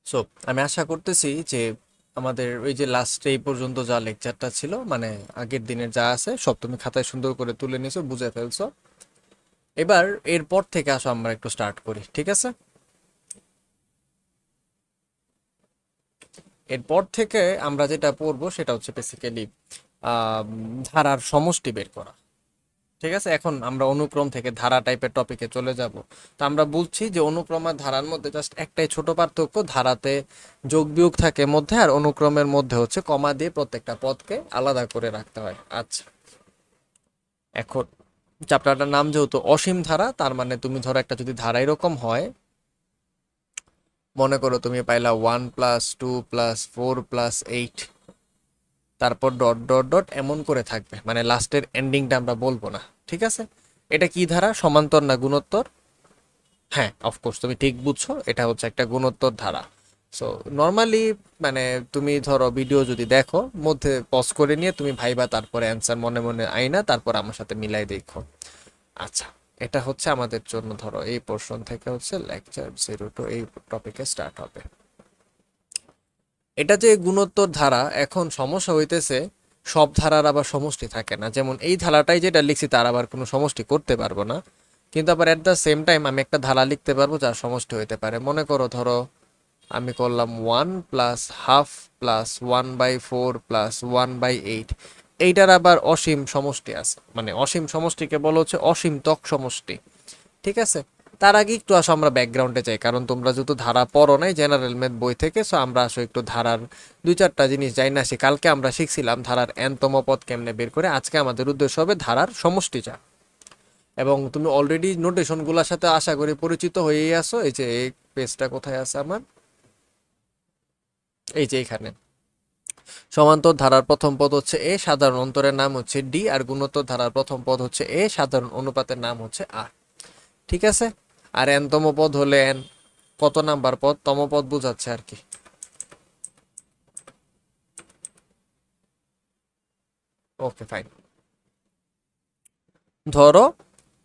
So আমি আশা করতেছি যে আমাদের ওই যে লাস্ট এই পর্যন্ত যা লেকচারটা ছিল, মানে আগের দিনের যা আছে সব তুমি খাতায় সুন্দর করে তুলে নিছো, বুঝে ফেলছো। এবার এরপর থেকে আসো আমরা একটু স্টার্ট করি, ঠিক আছে? এরপর থেকে আমরা যেটা পড়বো সেটা হচ্ছে বেসিক্যালি ধারার সমষ্টি বের করা। ঠিক আছে, এখন আমরা অনুক্রম থেকে ধারা টাইপের টপিকে চলে যাব। তো আমরা বলছি যে অনুক্রম আর ধারার মধ্যে জাস্ট একটাই ছোট পার্থক্য, ধারাতে যোগ বিয়োগ থাকে মধ্যে, আর অনুক্রমের মধ্যে হচ্ছে কমা দিয়ে প্রত্যেকটা পদকে আলাদা করে রাখতে হয়। আচ্ছা, এখন চ্যাপ্টারটার নাম যেহেতু অসীম ধারা, তার মানে তুমি ধরো একটা যদি ধারা এরকম হয়, মনে করো তুমি পাইলা 1+2+4+8, তারপর ডট ডট ডট এমন করে থাকবে, মানে লাস্টের এন্ডিংটা আমরা বলবো না। ঠিক আছে, এটা কি ধারা, সমান্তর না গুণোত্তর? হ্যাঁ, অফকোর্স তুমি ঠিক বুঝছো, এটা হচ্ছে একটা গুণোত্তর ধারা। সো নর্মালি মানে তুমি ধরো ভিডিও যদি দেখো, মধ্যে পজ করে নিয়ে তুমি ভাইবা, তারপরে অ্যান্সার মনে মনে আইনা তারপর আমার সাথে মিলাই দেখো। আচ্ছা, এটা হচ্ছে আমাদের জন্য ধরো এই পোর্শন থেকে হচ্ছে লেকচার 02, এই টপিকে স্টার্ট হবে। এটা যে গুণোত্তর ধারা, এখন সমস্যা হইতেছে সব ধারার আবার সমষ্টি থাকে না। যেমন এই ধারাটাই যেটা লিখছি তার আবার কোনো সমষ্টি করতে পারবো না, কিন্তু আবার এট দ্য সেম টাইম আমি একটা ধারা লিখতে পারবো যার সমষ্টি হইতে পারে। মনে করো ধরো আমি করলাম 1+½ +1/4 +1/8, এইটার আবার অসীম সমষ্টি আছে, মানে অসীম সমষ্টিকে বলা হচ্ছে অসীমতক সমষ্টি। ঠিক আছে, তার আগে একটু আসো আমরা ব্যাকগ্রাউন্ডে যাই, কারণ তোমরা যেহেতু ধারা পড়ো নাই জেনারেল ম্যাথ বই থেকে, সো আমরা আসো একটু ধারার দুই চারটা জিনিস জানি না। সে কালকে আমরা শিখছিলাম ধারার এনতম পদ কেমনে বের করে, আজকে আমাদের উদ্দেশ্য হবে ধারার সমষ্টি যা। এবং তুমি অলরেডি নোটেশনগুলোর সাথে আশা করি পরিচিত হয়েই আসো। এই যে এই পেজটা কোথায় আছে আমার, এই যে এখানে। সমান্তর ধারার প্রথম পদ হচ্ছে এ, সাধারণ অন্তরের নাম হচ্ছে ডি, আর গুণোত্তর ধারার প্রথম পদ হচ্ছে এ, সাধারণ অনুপাতের নাম হচ্ছে আর। ঠিক আছে, আর এন তম পদ হলে এন, কত নাম্বার পদ, তম পদ বোঝাচ্ছে আর কি। Okay fine. ধরো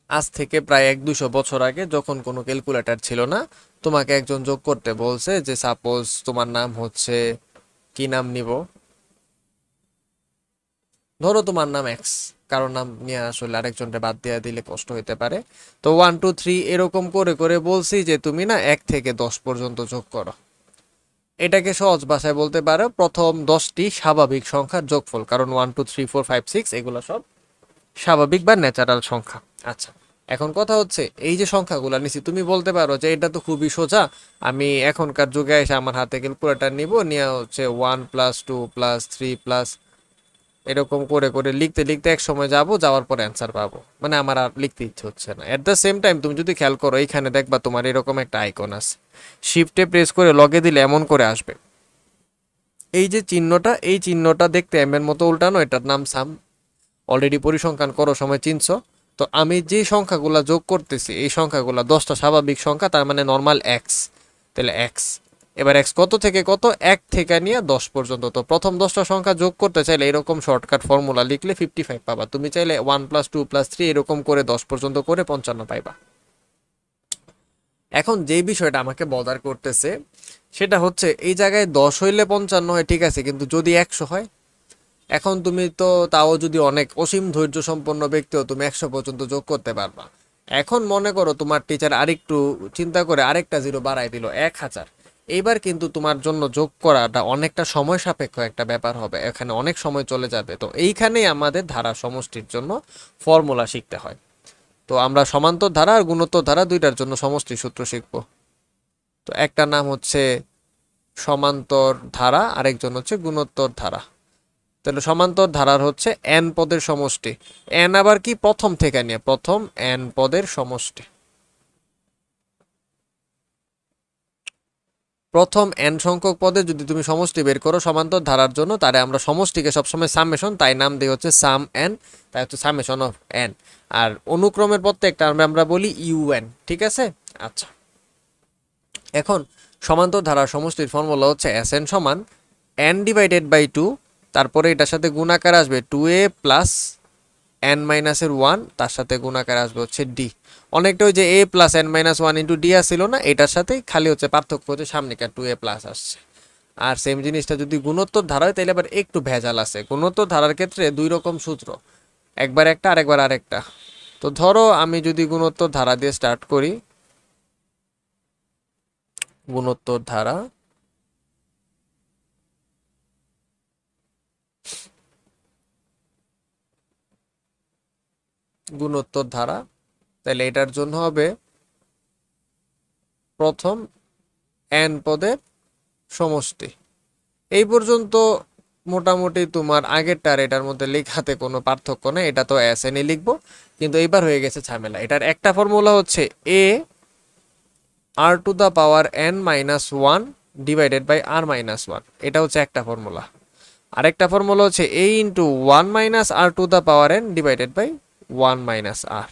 আজ থেকে প্রায় 100-200 বছর আগে, যখন কোনো ক্যালকুলেটর ছিল না, তোমাকে একজন যোগ করতে বলছে যে সাপোজ তোমার নাম হচ্ছে, কি নাম নিব, ধরো তোমার নাম এক্স, কারো নাম নিয়ে আসলে আরেকজনকে বাদ দিয়ে দিলে কষ্ট হইতে পারে। তো 1 2 3 এরকম করে করে বলছি যে তুমি না 1 থেকে 10 পর্যন্ত যোগ করো। এটাকে সহজ ভাষায় বলতে পারো প্রথম 10টি স্বাভাবিক সংখ্যার যোগফল, কারণ 1 2 3 4 5 6 এগুলো সব স্বাভাবিক বা ন্যাচারাল সংখ্যা। আচ্ছা, এখন কথা হচ্ছে এই যে সংখ্যাগুলো নিছি, তুমি বলতে পারো যে এটা তো খুবই সোজা, আমি এখনকার যুগে এসে আমার হাতে ক্যালকুলেটর নিব, নিয়ে হচ্ছে 1+2+3+ এরকম করে করে লিখতে লিখতে এক সময় যাওয়ার পর অ্যান্সার পাবো, মানে আমার আর লিখতে ইচ্ছে হচ্ছে না। এট দ্য সেম টাইম তুমি যদি খেয়াল করো, এইখানে দেখবা তোমার এরকম একটা আইকন আছে, শিফটে প্রেস করে লগে দিলে এমন করে আসবে। এই যে চিহ্নটা, এই চিহ্নটা দেখতে এম এর মতো উল্টানো, এটার নাম সাম। অলরেডি পরিসংখ্যান করো সময় চিনছো। তো আমি যে সংখ্যাগুলা যোগ করতেছি, এই সংখ্যাগুলা 10টা স্বাভাবিক সংখ্যা, তার মানে নর্মাল এক্স। তাহলে এক্স, এবার এক্স কত থেকে কত, 1 থেকে নিয়ে 10 পর্যন্ত। তো প্রথম 10টা সংখ্যা যোগ করতে চাইলে এরকম শর্টকাট ফর্মুলা লিখলে 55 পাবা। তুমি চাইলে 1+2+3 এরকম করে 10 পর্যন্ত করে 55 পাইবা। এখন যে বিষয়টা আমাকে বদার করতেছে সেটা হচ্ছে, এই জায়গায় 10 হইলে 55 হয়, ঠিক আছে, কিন্তু যদি 100 হয়, এখন তুমি তো তাও যদি অনেক অসীম ধৈর্য সম্পন্ন ব্যক্তিও তুমি 100 পর্যন্ত যোগ করতে পারবা। এখন মনে করো তোমার টিচার আরেকটু চিন্তা করে আরেকটা জিরো বাড়াই দিল 1000, এইবার কিন্তু তোমার জন্য যোগ করাটা অনেকটা সময় সাপেক্ষ একটা ব্যাপার হবে, এখানে অনেক সময় চলে যাবে। তো এইখানেই আমাদের ধারা সমষ্টির জন্য ফর্মুলা শিখতে হয়। তো আমরা সমান্তর ধারা আর গুণোত্তর ধারা দুইটার জন্য সমষ্টি সূত্র শিখবো। তো একটা নাম হচ্ছে সমান্তর ধারা, আরেকজন হচ্ছে গুণোত্তর ধারা। তাহলে সমান্তর ধারার হচ্ছে এন পদের সমষ্টি। এন আবার কি, প্রথম থেকে নিয়ে প্রথম এন পদের সমষ্টি। প্রথম এন সংখ্যক পদে যদি তুমি সমষ্টি বের করো সমান্তর ধারার জন্য, তারে আমরা সমষ্টিকে সবসময় সামেশন, তাই নাম দিই হচ্ছে সাম এন, তাই হচ্ছে সামেশন অফ এন। আর অনুক্রমের প্রত্যেকটা আমরা বলি ইউএন। ঠিক আছে, আচ্ছা। এখন সমান্তর ধারার সমষ্টির ফর্মুলা হচ্ছে এস এন সমান এন ডিভাইডেড বাই 2, তারপরে এটার সাথে গুণাকার আসবে 2a প্লাস এন মাইনাসের 1 তার সাথে গুণাকার আসবে হচ্ছে ডি। অনেকটা ওই যে A plus N minus 1 into D আসছিল না, এটার সাথে খালি হচ্ছে পার্থক্য হচ্ছে সামনেকার 2a প্লাস আসছে। আর সেম জিনিসটা যদি গুণোত্তর ধারা হয় তাহলে আবার একটু ভেজাল আছে। গুণোত্তর ধারার ক্ষেত্রে দুই রকম সূত্র, একবার একটা আরেকবার আরেকটা। তো ধরো আমি যদি গুণোত্তর ধারা দিয়ে স্টার্ট করি, গুণোত্তর ধারা গুণোত্তর ধারা তাহলে এটার জন্য হবে প্রথম এন পদের সমষ্টি। এই পর্যন্ত মোটামুটি তোমার আগেরটার এটার মধ্যে লেখাতে কোনো পার্থক্য নেই, এটা তো এস এনই লিখবো। কিন্তু এইবার হয়ে গেছে ঝামেলা। এটার একটা ফর্মুলা হচ্ছে A R to the power N minus 1 divided by R minus 1, এটা হচ্ছে একটা ফর্মুলা। আরেকটা ফর্মুলা হচ্ছে A into 1 minus R to the power N divided by 1 minus R.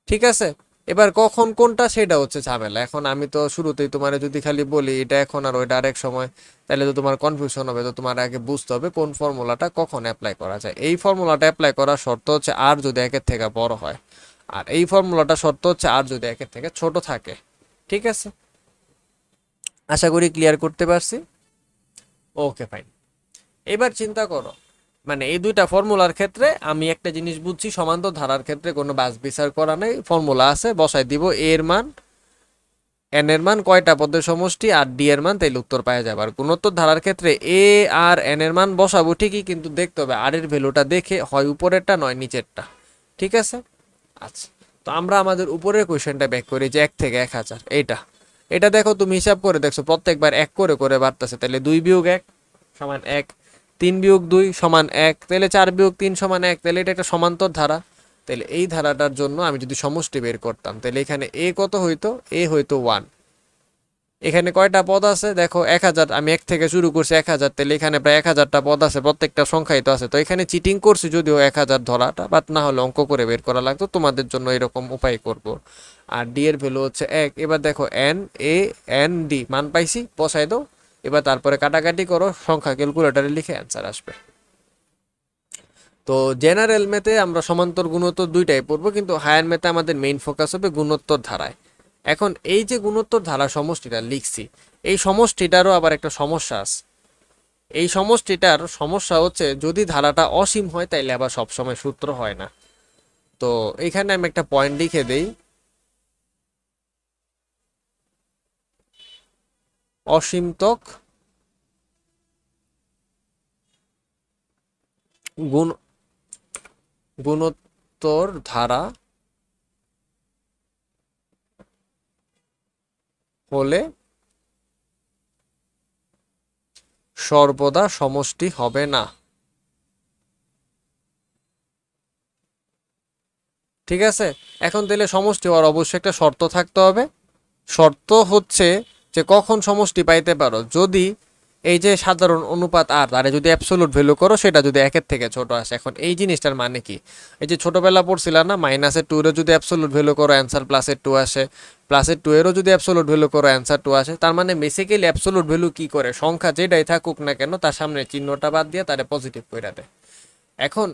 ঠিক আছে, এবার কখন কোনটা সেটা হচ্ছে ঝামেলা। এখন আমি তো শুরুতেই তোমার যদি খালি বলি এটা এখন আর ওইটা আরেক সময়, তাহলে তো তোমার কনফিউশন হবে। তো তোমার আগে বুঝতে হবে কোন ফর্মুলাটা কখন অ্যাপ্লাই করা যায়। এই ফর্মুলাটা অ্যাপ্লাই করার শর্ত হচ্ছে আর যদি একের থেকে বড় হয়, আর এই ফর্মুলাটা শর্ত হচ্ছে আর যদি একের থেকে ছোট থাকে। ঠিক আছে, আশা করি ক্লিয়ার করতে পারছি। Okay fine. এবার চিন্তা করো, মানে এই দুইটা ফর্মুলার ক্ষেত্রে আমি একটা জিনিস বুঝছি, সমান্তর ধারার ক্ষেত্রে কোনো বাছ বিচার করা নেই, ফর্মুলা আছে, বসাই দিব এ এর মান, এন এর মান কয়টা পদের সমষ্টি আর ডি এর মান, তাইলে উত্তর পাওয়া যাবে। আর গুণোত্তর ধারার ক্ষেত্রে এ আর এন এর মান বসাবো ঠিকই, কিন্তু দেখতে হবে আর এর ভ্যালুটা দেখে হয় উপরেরটা নয় নিচেরটা। ঠিক আছে, আচ্ছা। তো আমরা আমাদের উপরের কোয়েশ্চেনটা ব্যাক করি যে 1 থেকে 1000, এইটা এটা দেখো তুমি হিসাব করে দেখছো প্রত্যেকবার 1 করে করে বাড়তেছে। তাহলে 2 বিয়োগ 1 সমান 1, 3 বিয়োগ 2 সমান 1, তাহলে 4 বিয়োগ 3 সমান 1, তাহলে এটা একটা সমান্তর ধারা। তাহলে এই ধারাটার জন্য আমি যদি সমষ্টি বের করতাম তাহলে এখানে এ কত হইতো, এ হইতো 1। এখানে কয়টা পদ আছে দেখো 1000, আমি 1 থেকে শুরু করছি 1000, তাহলে এখানে প্রায় 1000টা পদ আছে, প্রত্যেকটা সংখ্যাই তো আছে। তো এখানে চিটিং করছি যদিও 1000 ধরাটা, বাট না হলে অঙ্ক করে বের করা লাগতো, তোমাদের জন্য এরকম উপায় করব। আর ডি এর ভ্যালু হচ্ছে 1। এবার দেখো এন এ এন ডি মান পাইছি, বসাই দাও। এবার তারপরে কাটাকাটি করো, সংখ্যা ক্যালকুলেটরে লিখে অ্যান্সার আসবে। তো জেনারেল মেতে আমরা সমান্তর গুণোত্তর দুইটাই পড়বো, কিন্তু হায়ার মেতে আমাদের মেইন ফোকাস হবে গুণোত্তর ধারায়। এখন এই যে গুণোত্তর ধারা সমষ্টিটা লিখছি, এই সমষ্টিটারও আবার একটা সমস্যা আছে। এই সমষ্টিটার সমস্যা হচ্ছে যদি ধারাটা অসীম হয় তাইলে আবার সবসময় সূত্র হয় না। তো এইখানে আমি একটা পয়েন্ট লিখে দেই, অসীমতক গুণ গুণোত্তর ধারা হলে সর্বদা সমষ্টি হবে না। ঠিক আছে, এখন তাহলে সমষ্টি হওয়ার অবশ্যই একটা শর্ত থাকতে হবে। শর্ত হচ্ছে যে কখন সমষ্টি পাইতে পারো, যদি এই যে সাধারণ অনুপাত আর তারে যদি অ্যাবসোলুট ভ্যালু করো সেটা যদি 1 থেকে ছোট আসে। এখন এই জিনিসটার মানে কি, এই যে ছোটবেলা পড়ছিলাম না মাইনাসের 2 এরও যদি অ্যাবসোলুট ভ্যালু করো অ্যান্সার প্লাসের 2 আসে, প্লাসের 2 এরও যদি অ্যাবসোলুট ভ্যালু করো অ্যান্সার 2 আসে। তার মানে বেসিক্যালি অ্যাবসোলুট ভ্যালু কি করে, সংখ্যা যেটাই থাকুক না কেন তার সামনে চিহ্নটা বাদ দিয়ে তারে পজিটিভ করে দেয়। এখন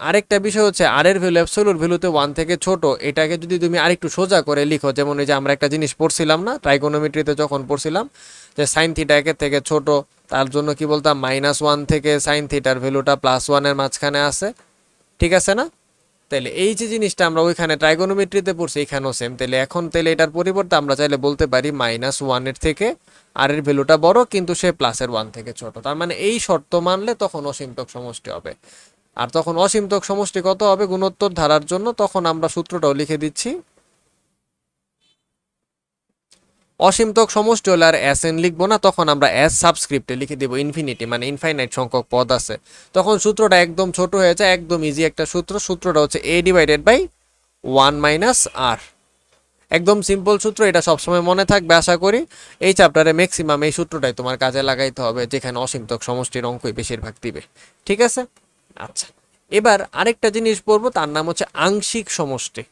আরেকটা বিষয় হচ্ছে আর এর ভ্যালু অ্যাবসোলুট ভ্যালুতে 1 থেকে ছোট, এটাকে যদি তুমি আরেকটু সোজা করে লিখো, যেমন এই যে আমরা একটা জিনিস পড়ছিলাম না ট্রাইগোনোমেট্রিতে যখন পড়ছিলাম যে সাইন থিটা 1 থেকে ছোট, তার জন্য কি বলতাম -1 থেকে সাইন থিটার ভ্যালুটা +1 এর মাঝখানে আছে। ঠিক আছে না, তাহলে এই যে জিনিসটা আমরা ওইখানে ট্রাইগোনোমেট্রিতে পড়ছি এখানেও সেম। তাহলে এখন তাহলে এটার পরিবর্তে আমরা চাইলে বলতে পারি -1 এর থেকে আর এর ভ্যালুটা বড় কিন্তু সে প্লাসের 1 থেকে ছোট। তার মানে এই শর্ত মানলে তখন অসীমতক সমষ্টি হবে। আর তখন অসীমতক সমষ্টি কত হবে গুণোত্তর ধারার জন্য, তখন আমরা সূত্রটাও লিখে দিচ্ছি। অসীমতক সমষ্টি হলে আর এস এন লিখবো না, তখন আমরা এস সাবস্ক্রিপ্টে লিখে দিব ইনফিনিটি, মানে ইনফাইনাইট সংখ্যক পদ আছে। তখন সূত্রটা একদম ছোট হয়ে যায়, একদম ইজি একটা সূত্র। সূত্রটা হচ্ছে এ ডিভাইডেড বাই 1 মাইনাস আর। একদম সিম্পল সূত্র, এটা সবসময় মনে থাকবে আশা করি। এই চ্যাপ্টারে ম্যাক্সিমাম এই সূত্রটাই তোমার কাজে লাগাইতে হবে, যেখানে অসীমতক সমষ্টির অঙ্কই বেশিরভাগ দিবে। ঠিক আছে, আচ্ছা। এবার আরেকটা জিনিস পড়বো, তার নাম হচ্ছে আংশিক সমষ্টি।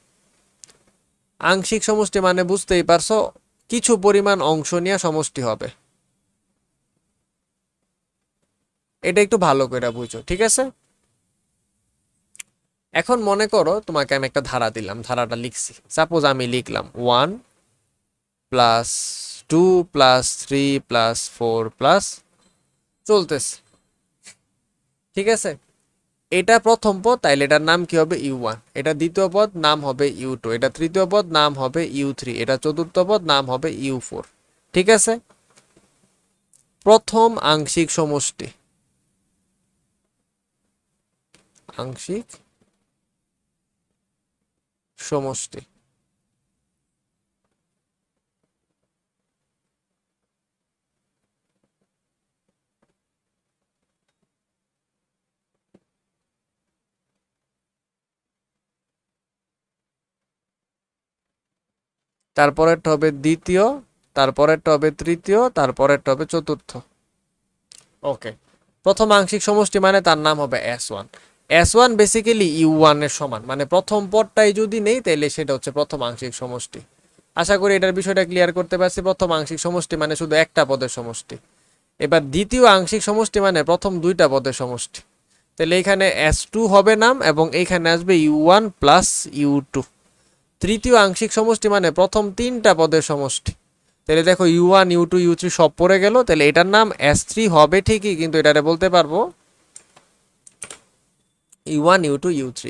আংশিক সমষ্টি মানে বুঝতেই পারছো, কিছু পরিমাণ অংশ নিয়ে সমষ্টি হবে। এটা একটু ভালো করে বুঝো, ঠিক আছে। এখন মনে করো তোমাকে আমি একটা ধারা দিলাম, ধারাটা লিখছি, সাপোজ আমি লিখলাম 1 প্লাস 2 প্লাস 3 প্লাস 4 প্লাস চলতেছে, ঠিক আছে? এটা প্রথম পদ, তাইলে এটার নাম কি হবে u1, এটা দ্বিতীয় পদ নাম হবে u2, এটা তৃতীয় পদ নাম হবে u3, এটা চতুর্থ পদ নাম হবে u4, ঠিক আছে? প্রথম আংশিক সমষ্টি, আংশিক সমষ্টি। তারপরেরটা হবে দ্বিতীয়, তারপরেরটা হবে তৃতীয়, তারপরেরটা হবে চতুর্থ। ওকে, প্রথম আংশিক সমষ্টি মানে তার নাম হবে S1। S1 বেসিক্যালি U1 এর সমান, মানে প্রথম পদটাই যদি নেই তাহলে সেটা হচ্ছে প্রথম আংশিক সমষ্টি। আশা করি এটার বিষয়টা ক্লিয়ার করতে পারছি। প্রথম আংশিক সমষ্টি মানে শুধু একটা পদের সমষ্টি। এবার দ্বিতীয় আংশিক সমষ্টি মানে প্রথম দুইটা পদের সমষ্টি। তাহলে এখানে S2 হবে নাম এবং এইখানে আসবে U1 প্লাস U2। তৃতীয় আংশিক সমষ্টি মানে প্রথম তিনটা পদের সমষ্টি। তাহলে দেখো U1 U2 U3 সব পড়ে গেল, তাহলে এটার নাম S3 হবে ঠিকই, কিন্তু এটারে বলতে পারবো U1 U2 U3,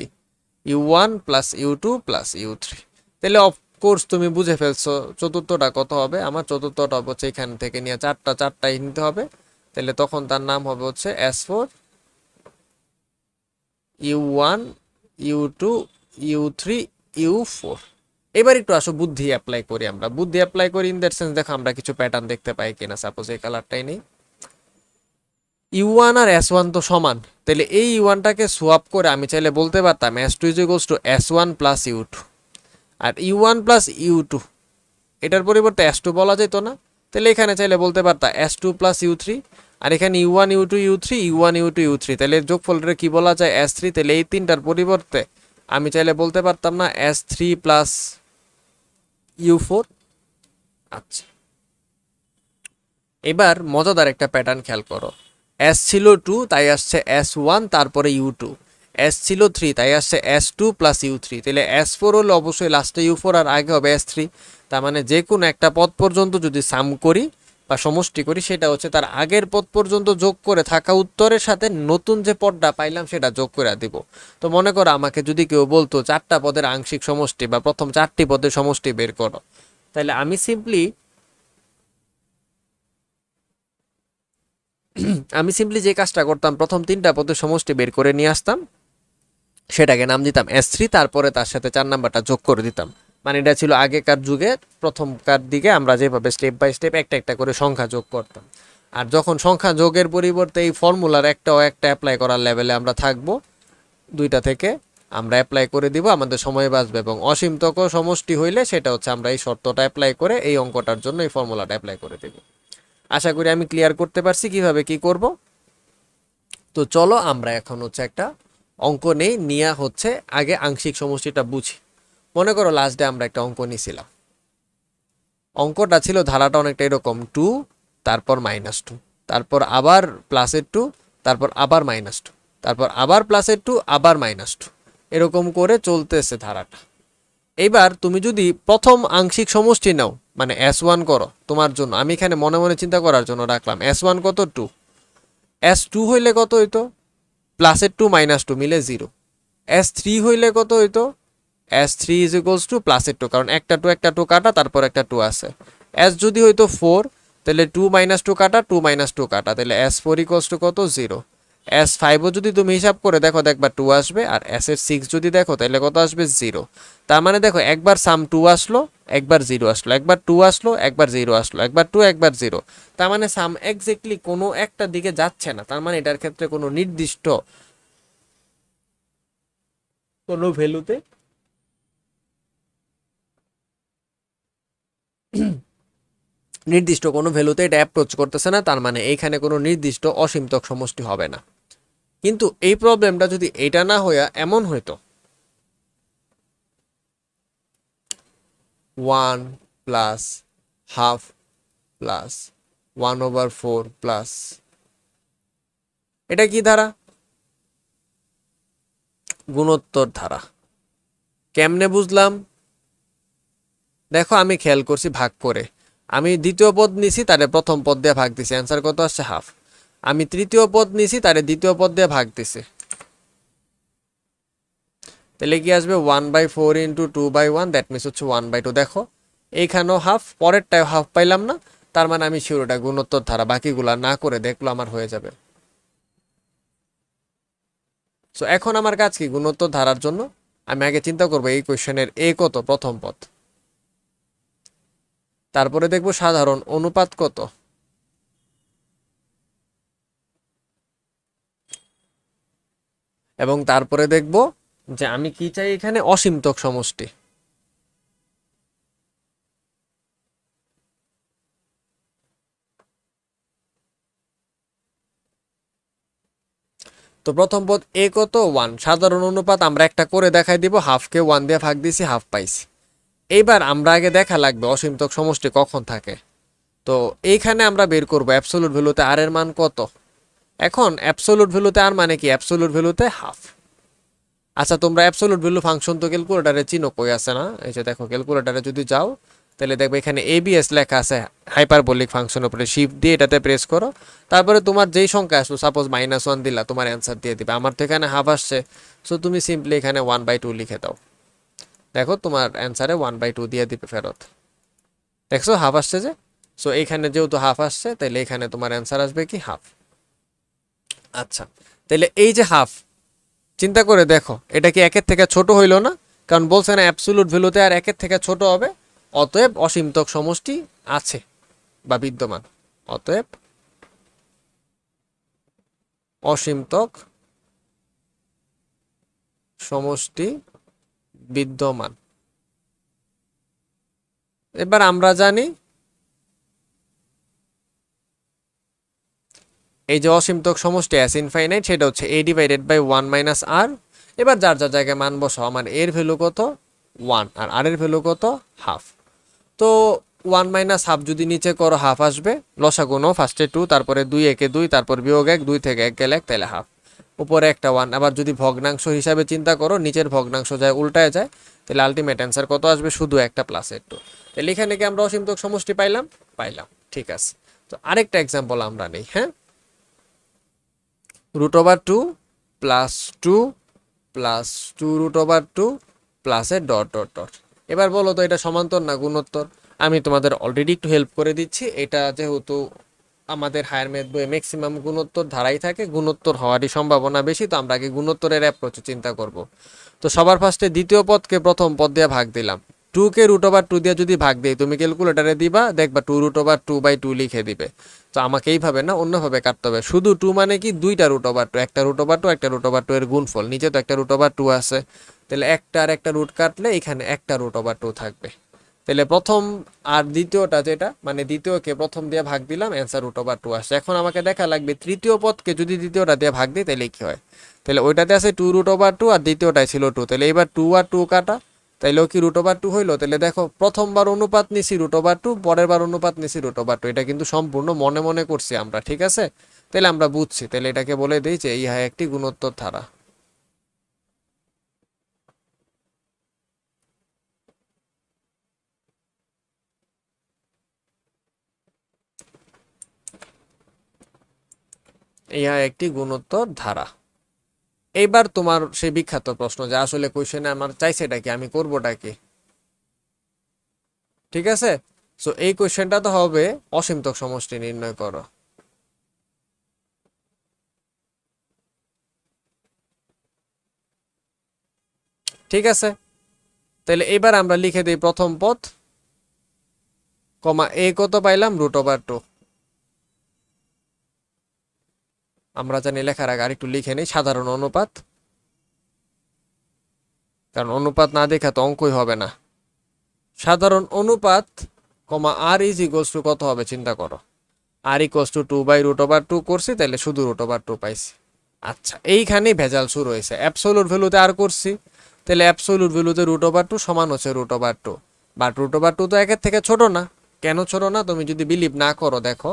U1 plus U2 plus U3। তাহলে অফকোর্স তুমি বুঝে ফেলছো চতুর্থটা কত হবে। আমার চতুর্থটা হচ্ছে এখান থেকে নিয়ে চারটাই নিতে হবে, তাহলে তখন তার নাম হবে হচ্ছে S4 U1 U2 U3 U4। এবার একটু আসো বুদ্ধি অ্যাপ্লাই করি, আমরা বুদ্ধি অ্যাপ্লাই করি ইন দ্যাট সেন্স, দেখো আমরা কিছু প্যাটার্ন দেখতে পাই কিনা। সাপোজ এই কালারটাই নেই, U1 আর S1 তো সমান, তাহলে এই U1টাকে সোয়াপ করে আমি চাইলে বলতে পারতাম S2 is equals to S1 plus U2, আর U1 প্লাস U2 এটার পরিবর্তে S2 বলা যেত না? তাহলে এখানে চাইলে বলতে পারতাম S2 প্লাস U3, আর এখানে U1 U2 U3 U1 U2 U3, তাহলে যোগফলটা কি বলা যায় S3। তাহলে এই তিনটার পরিবর্তে আমি চাইলে বলতে পারতাম না S3 প্লাস U4। আচ্ছা, এবার মজাদার একটা প্যাটার্ন খেয়াল করো। S ছিল 2 তাই আসছে S1 তারপরে U2, S ছিল 3 তাই আসছে S2 প্লাস U3, তাহলে S4 হলে অবশ্যই লাস্টে U4 আর আগে হবে S3। তার মানে যে কোনো একটা পদ পর্যন্ত যদি সাম করি বা সমষ্টি করি, সেটা হচ্ছে তার আগের পদ পর্যন্ত যোগ করে থাকা উত্তরের সাথে নতুন যে পদটা পাইলাম সেটা যোগ করে দিব। তো মনে করো আমাকে যদি কেউ বলতো চারটা পদের আংশিক সমষ্টি বা প্রথম চারটি পদের সমষ্টি বের করো, তাহলে আমি সিম্পলি যে কাজটা করতাম, প্রথম তিনটা পদের সমষ্টি বের করে নিয়ে আসতাম, সেটাকে নাম দিতাম S3, তারপরে তার সাথে 4 নাম্বারটা যোগ করে দিতাম। মানে এটা ছিল আগেকার যুগে, প্রথমকার দিকে আমরা যেভাবে স্টেপ বাই স্টেপ একটা একটা করে সংখ্যা যোগ করতাম। আর যখন সংখ্যা যোগের পরিবর্তে এই ফর্মুলার একটা অ্যাপ্লাই করার লেভেলে আমরা থাকবো, দুইটা থেকে আমরা অ্যাপ্লাই করে দিব, আমাদের সময় বাঁচবে। এবং অসীমতক সমষ্টি হইলে সেটা হচ্ছে আমরা এই শর্তটা অ্যাপ্লাই করে এই অঙ্কটার জন্য এই ফর্মুলাটা অ্যাপ্লাই করে দেব। আশা করি আমি ক্লিয়ার করতে পারছি কিভাবে কি করব। তো চলো আমরা এখন হচ্ছে একটা অঙ্ক নেই, নিয়ে হচ্ছে আগে আংশিক সমষ্টিটা বুঝি। মনে করো লাস্ট ডে আমরা একটা অঙ্ক নিয়েছিলাম, অঙ্কটা ছিল ধারাটা অনেকটা এরকম 2 তারপর -2, তারপর আবার +2, তারপর আবার -2, তারপর আবার +2 আবার -2, এরকম করে চলতেছে ধারাটা। এইবার তুমি যদি প্রথম আংশিক সমষ্টি নাও, মানে S1 করো তোমার জন্য, আমি এখানে মনে মনে চিন্তা করার জন্য রাখলাম S1 কত 2, S2 হইলে কত হইতো +2 -2 মিলে 0, S3 হইলে কত হইতো S3 ইজ ইকুয়ালস টু +2, কারণ একটা 2 কাটা তারপর একটা 2 আছে। S যদি হইতো 4, তাহলে 2 -2 কাটা 2 -2 কাটা, তাহলে S4 ইকুয়ালস টু কত 0। S5ও যদি তুমি হিসাব করে দেখো দেখবা 2 আসবে, আর S এর 6 যদি দেখো তাহলে কত আসবে 0। তার মানে দেখো একবার সাম 2 আসলো, একবার 0 আসলো, একবার 2 আসলো, একবার 0 আসলো, একবার 2 একবার 0। তার মানে সাম এক্স্যাক্টলি কোনো একটা দিকে যাচ্ছে না, তার মানে এটার ক্ষেত্রে কোনো নির্দিষ্ট কোনো ভ্যালুতে নির্দিষ্ট কোনো ভ্যালুতে এটা অ্যাপ্রোচ করতেছে না, তার মানে এইখানে কোনো নির্দিষ্ট অসীমতক সমষ্টি হবে না। কিন্তু এই প্রবলেমটা যদি এটা না হইয়া এমন হইতো 1 প্লাস হাফ প্লাস 1/4 প্লাস, এটা কি ধারা? গুণোত্তর ধারা। কেমনে বুঝলাম? দেখো আমি খেয়াল করছি ভাগ করে, আমি দ্বিতীয় পদ নিছি তারে প্রথম পদ দিয়ে ভাগ দিছি, অ্যান্সার কত আসছে হাফ। আমি তৃতীয় পদ নিছি তারে দ্বিতীয় পদ দিয়ে ভাগ দিছি, তাহলে কি আসবে 1/4 ইন্টু 2/1, দ্যাট মিনস হচ্ছে 1/2। দেখো এইখানেও হাফ, পরেরটায় হাফ পাইলাম না, তার মানে আমি শিওর এটা গুণোত্তর ধারা, বাকিগুলা না করে দেখলো আমার হয়ে যাবে। সো এখন আমার কাজ কি? গুণোত্তর ধারার জন্য আমি আগে চিন্তা করবো এই কোয়েশ্চেনের এ কত, প্রথম পদ, তারপরে দেখবো সাধারণ অনুপাত কত, এবং তারপরে দেখব যে আমি কি চাই এখানে, অসীমতক সমষ্টি। তো প্রথম পদ এ কত, 1, সাধারণ অনুপাত আমরা একটা করে দেখাই দিব, হাফকে 1 দিয়ে ভাগ দিছি, হাফ পাইছি। এইবার আমরা আগে দেখা লাগবে অসীমতক সমষ্টি কখন থাকে। তো এইখানে আমরা বের করব অ্যাবসলিউট ভ্যালুতে আর এর মান কত। এখন অ্যাবসলিউট ভ্যালুতে আর মানে কি, অ্যাবসলিউট ভ্যালুতে হাফ। আচ্ছা তোমরা অ্যাবসলিউট ভ্যালু ফাংশন তো ক্যালকুলেটরে চিনো, কই আছে না, এই যে দেখো ক্যালকুলেটরে যদি যাও তাহলে দেখবে এখানে এবিএস লেখা আছে, হাইপারবোলিক ফাংশনের উপরে শিফট দিয়ে এটাতে প্রেস করো, তারপরে তোমার যেই সংখ্যা আসলো, সাপোজ -1 দিলা, তোমার অ্যান্সার দিয়ে দিবে। আমার তো এখানে হাফ আসছে, সো তুমি সিম্পলি এখানে 1/2 লিখে দাও, দেখো তোমার অ্যান্সারে 1/2 দিয়ে দিবে ফেরত। দেখছো হাফ আসছে যে, সো এইখানে যেহেতু হাফ আসছে তাহলে এখানে তোমার অ্যান্সার আসবে কি, হাফ। আচ্ছা তাহলে এই যে হাফ, চিন্তা করে দেখো এটা কি একের থেকে ছোট হইল না? কারণ বলছে না অ্যাবসলিউট ভ্যালুতে আর একের থেকে ছোট হবে, অতএব অসীমতক সমষ্টি আছে বা বিদ্যমান, অতএব অসীমতক সমষ্টি বিদ্যমান। এবার আমরা জানি এই যে অসীমতক সমষ্টি এস ইনফাইনাইট, সেটা হচ্ছে a ডিভাইডেড বাই 1 মাইনাস আর। এবার যার যার জায়গায় মান বসাও, আমার এর ভ্যালু কত 1 আর আর এর ভ্যালু কত হাফ। তো 1 মাইনাস হাফ যদি নিচে করো হাফ আসবে, লসাগু নাও, ফার্স্টে 2, তারপরে 2 একে 2, তারপর বিয়োগ 1, 2 থেকে 1 গেলে 1, তাহলে হাফ। উপরে একটা 1, আবার যদি ভগ্নাংশ হিসাবে চিন্তা করো, নিচের ভগ্নাংশ যায় উল্টায় যায়, তাহলে আলটিমেট অ্যান্সার কত আসবে, শুধু একটা প্লাসের 2। তাহলে এখানে কি আমরা অসীমতক সমষ্টি পাইলাম? পাইলাম, ঠিক আছে। তো আরেকটা এক্সাম্পল আমরা নেই, হ্যাঁ, √2 plus 2 plus 2√2 plus A dot dot dot. এবার বলো তো এটা সমান্তর না গুণোত্তর? আমি তোমাদের অলরেডি একটু হেল্প করে দিচ্ছি, এটা যেহেতু আমাদের হায়ার ম্যাথ বইয়ে ম্যাক্সিমাম গুণোত্তর ধারাই থাকে, গুণোত্তর হওয়ারই সম্ভাবনা বেশি, তো আমরা আগে গুণোত্তরের অ্যাপ্রোচে চিন্তা করব। তো সবার ফার্স্টে দ্বিতীয় পদকে প্রথম পদ দিয়ে ভাগ দিলাম, 2 কে √2 দিয়ে যদি ভাগ দিই, তুমি ক্যালকুলেটারে দিবা, দেখবা 2√2/2 লিখে দিবে। তো আমাকে এইভাবে না অন্যভাবে কাটতে হবে, শুধু 2 মানে কি, দুইটা √2, একটা √2 একটা √2 এর গুণফল, নিচে তো একটা √2 আছে, তাহলে একটা আর একটা রুট কাটলে এখানে একটা √2 থাকবে। তাহলে প্রথম আর দ্বিতীয়টা যেটা, মানে দ্বিতীয়কে প্রথম দিয়ে ভাগ দিলাম, অ্যান্সার √2 আসছে। এখন আমাকে দেখা লাগবে তৃতীয় পদকে যদি দ্বিতীয়টা দিয়ে ভাগ দিই তাহলে কি হয়। তাহলে ওইটাতে আছে 2√2 আর দ্বিতীয়টায় ছিল 2, তাহলে এবার 2 আর 2 কাটা, তাইলেও কি √2 হইলো। তাহলে দেখো প্রথমবার অনুপাত নিছি √2, পরের বার অনুপাত নিছি √2, এটা কিন্তু সম্পূর্ণ মনে মনে করছি আমরা, ঠিক আছে। তাহলে আমরা বুঝছি, তাহলে এটাকে বলে দিই যে ইহা একটি গুণোত্তর ধারা। ইহা একটি গুণোত্তর ধারা। এইবার তোমার সেই বিখ্যাত প্রশ্ন যে আসলে কোশ্চেনে আমার চাইছেটা কি, আমি করবোটা কি, ঠিক আছে। সো এই কোশ্চেনটা তো হবে অসীমতক সমষ্টি নির্ণয় করো। ঠিক আছে, তাহলে এবার আমরা লিখে দিই প্রথম পদ, কমা এ কত পাইলাম, √2। আমরা জানি লেখার আগে আরেকটু লিখে নিই সাধারণ অনুপাত, কারণ অনুপাত না দেখা তো অঙ্কই হবে না। সাধারণ অনুপাত কমা আর ইজ ইকুয়ালস টু কত হবে চিন্তা করো, আর ইকুয়ালস টু 2/√2 করছি, তাহলে শুধু √2 পাইছি। আচ্ছা এইখানেই ভেজাল শুরু হয়েছে, অ্যাবসলিউট ভ্যালুতে আর করছি, তাহলে অ্যাবসলিউট ভ্যালুতে √2 সমান হচ্ছে √2, বাট √2 তো একের থেকে ছোট না। কেন ছোট না, তুমি যদি বিলিভ না করো দেখো,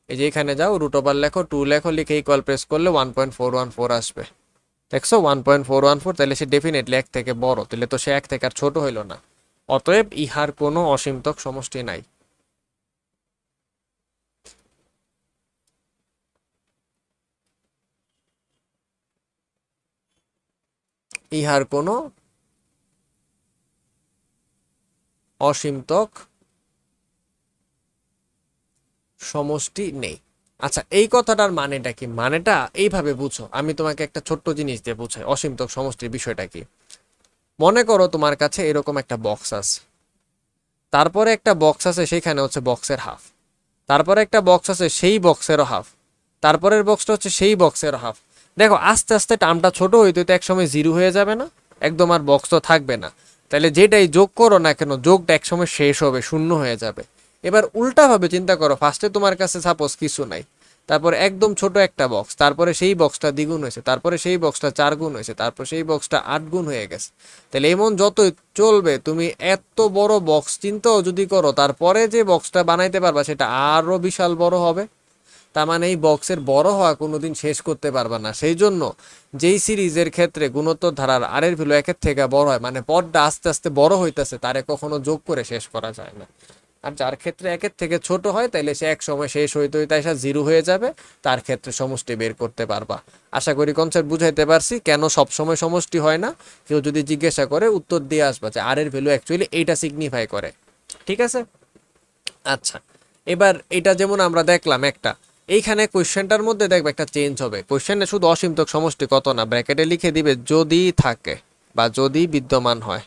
এই যে এখানে যাও, √2 লেখো, 2 লেখো, লিখে ইকুয়াল প্রেস করলে 1.414 আসবে। দেখছো 1.414, তাহলে সে ডেফিনেটলি এক থেকে বড়, তাহলে তো সে এক থেকে আর ছোট হইল না। অতএব ইহার কোনো অসীমতক সমষ্টি নাই। ইহার কোনো অসীমতক সমষ্টি নেই। আচ্ছা, এই কথাটার মানেটা কি? মানেটা এইভাবে বুঝো, আমি তোমাকে একটা ছোট্ট জিনিস দিয়ে বুঝাই অসীমতক সমষ্টির বিষয়টা কি। মনে করো তোমার কাছে এরকম একটা বক্স আছে, তারপরে একটা বক্স আছে, সেইখানে হচ্ছে বক্সের হাফ, তারপরে একটা বক্স আছে সেই বক্সেরও হাফ, তারপরের বক্সটা হচ্ছে সেই বক্সেরও হাফ। দেখো আস্তে আস্তে টার্মটা ছোট হইতে হইতে একসময় জিরো হয়ে যাবে না, একদম আর বক্স তো থাকবে না। তাহলে যেটাই যোগ করো না কেন, যোগটা একসময় শেষ হবে, শূন্য হয়ে যাবে। এবার উল্টাভাবে চিন্তা করো, ফার্স্টে তোমার কাছে সাপোজ কিছু নাই, তারপরে একদম ছোট একটা বক্স, তারপরে সেই বক্সটা দ্বিগুণ হয়েছে, তারপরে সেই বক্সটা 4 গুণ হয়েছে, তারপর সেই বক্সটা 8 গুণ হয়ে গেছে। তাহলে এমন যতই চলবে, তুমি এত বড় বক্স চিন্তাও যদি করো, তারপরে যে বক্সটা বানাইতে পারবা সেটা আরো বিশাল বড় হবে। তার মানে এই বক্সের বড় হওয়া কোনোদিন শেষ করতে পারবা না। সেই জন্য যেই সিরিজের ক্ষেত্রে গুণোত্তর ধারার আর এর ভ্যালু একের থেকে বড় হয়, মানে পদটা আস্তে আস্তে বড় হইতেছে, তারে কখনো যোগ করে শেষ করা যায় না। আর যার ক্ষেত্রে একের থেকে ছোট হয়, তাইলে সে এক সময় শেষ হইতে হইতে এসে জিরো হয়ে যাবে, তার ক্ষেত্রে সমষ্টি বের করতে পারবা। আশা করি কনসেপ্ট বুঝাইতে পারছি কেন সব সময় সমষ্টি হয় না। কেউ যদি জিজ্ঞাসা করে, উত্তর দিয়ে আসবা যে আর এর ভ্যালু অ্যাকচুয়ালি এইটা সিগনিফাই করে। ঠিক আছে? আচ্ছা, এবার এটা যেমন আমরা দেখলাম একটা, এইখানে কোশ্চেনটার মধ্যে দেখবে একটা চেঞ্জ হবে। কোশ্চেনে শুধু অসীমতক সমষ্টি কত না, ব্র্যাকেটে লিখে দিবে যদি থাকে বা যদি বিদ্যমান হয়।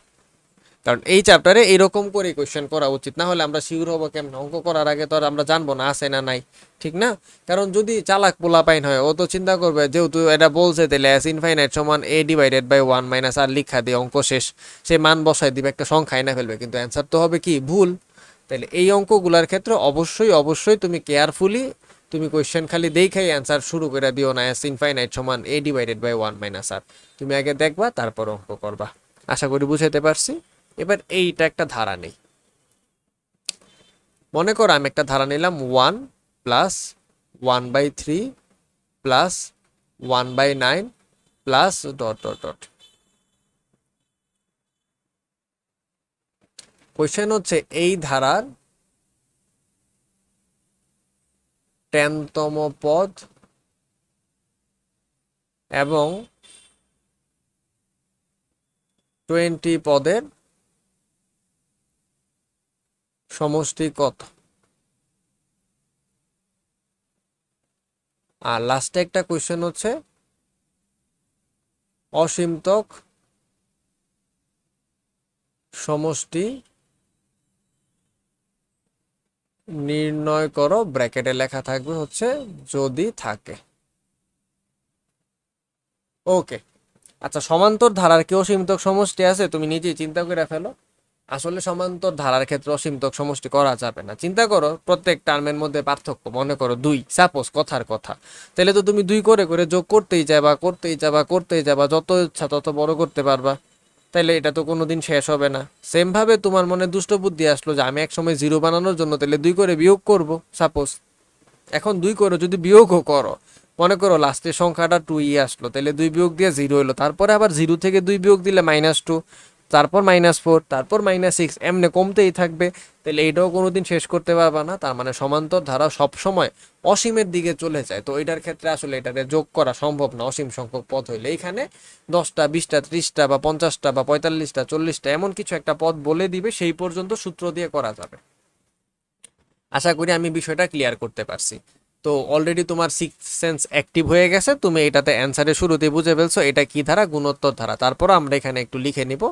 কারণ এই চ্যাপ্টারে এইরকম করে কোশ্চেন করা উচিত, না হলে আমরা শিওর হবো কেমন? অঙ্ক করার আগে তো আর আমরা জানবো না আছে না নাই, ঠিক না? কারণ যদি চালাক পোলাপাইন হয়, ও তো চিন্তা করবে যেহেতু এটা বলছে, তাহলে এস ইনফাইনাইট সমান এ ডিভাইডেড বাই 1 মাইনাস আর লিখা দিয়ে অঙ্ক শেষ। সে মান বসায় দিবে, একটা সংখ্যা এনে ফেলবে, কিন্তু অ্যান্সার তো হবে কি? ভুল। তাহলে এই অঙ্কগুলোর ক্ষেত্রে অবশ্যই অবশ্যই তুমি কেয়ারফুলি, তুমি কোয়েশ্চেন খালি দেখাই অ্যান্সার শুরু করে দিও না, এস ইনফাইনাইট সমান এ ডিভাইডেড বাই 1 মাইনাস আর। তুমি আগে দেখবা, তারপর অঙ্ক করবা। আশা করি বুঝাইতে পারছি। এবার এইটা একটা ধারা নেই। মনে করো আমি একটা ধারা নিলাম 1 plus 1/3 plus 1/9 plus dot dot dot. Question হচ্ছে এই ধারার 10তম পদ এবং 20 পদের সমষ্টি কত? আর লাস্টে একটা কোয়েশ্চেন হচ্ছে অসীমতক সমষ্টি নির্ণয় করো, ব্র্যাকেটে লেখা থাকবে হচ্ছে যদি থাকে। ওকে। আচ্ছা, সমান্তর ধারার কি অসীমতক সমষ্টি আছে? তুমি নিজেই চিন্তা করে ফেলো। আসলে সমান্তর ধারার ক্ষেত্রে অসীমতক সমষ্টি করা যাবে না। চিন্তা করো প্রত্যেক টার্মের মধ্যে পার্থক্য, মনে করো 2, সাপোজ কথার কথা। তাহলে তো তুমি 2 করে করে যোগ করতেই যাবা, করতেই যাবা, করতেই যাবা, যত ইচ্ছা তত বড় করতে পারবা। তাইলে এটা তো কোনোদিন শেষ হবে না। সেম ভাবে তোমার মনে দুষ্ট বুদ্ধি আসলো যে আমি এক সময় 0 বানানোর জন্য তাহলে 2 করে বিয়োগ করব, সাপোজ। এখন 2 করে যদি বিয়োগও করো, মনে করো লাস্টের সংখ্যাটা 2 আসলো, তাহলে 2 বিয়োগ দিয়ে 0 হলো, তারপরে আবার 0 থেকে 2 বিয়োগ দিলে -2, তারপর -4, তারপর -6, এমনি কমতেই থাকবে। তাহলে এটাও কোনোদিন শেষ করতে পারবা না। তার মানে সমান্তর ধারা সব সময় অসীমের দিকে চলে যায়। তো এটার ক্ষেত্রে আসলে এটাকে যোগ করা সম্ভব না অসীম সংখ্যক পদ হইলে। এইখানে 10টা 20টা 30টা বা 50টা বা 45টা 40টা এমন কিছু একটা পদ বলে দিবে, সেই পর্যন্ত সূত্র দিয়ে করা যাবে। আশা করি আমি বিষয়টা ক্লিয়ার করতে পারছি। তো অলরেডি তোমার সিক্স সেন্স অ্যাক্টিভ হয়ে গেছে, তুমি এটাতে অ্যান্সারের শুরুতে বুঝে ফেলছো এটা কি ধারা, গুণোত্তর ধারা। তারপর আমরা এখানে একটু লিখে নিব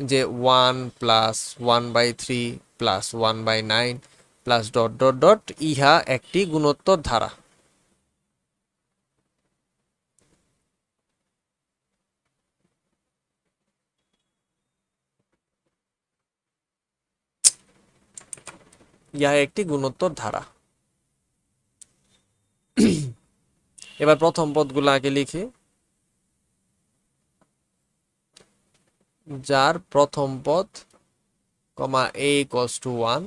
যে 1 plus 1/3 plus 1/9 plus dot dot dot, ইহা একটি গুণোত্তর ধারা। ইহা একটি গুণোত্তর ধারা। এবার প্রথম পদগুলো আগে লিখি। যার প্রথম পদ কমা a ইকুয়ালস টু 1,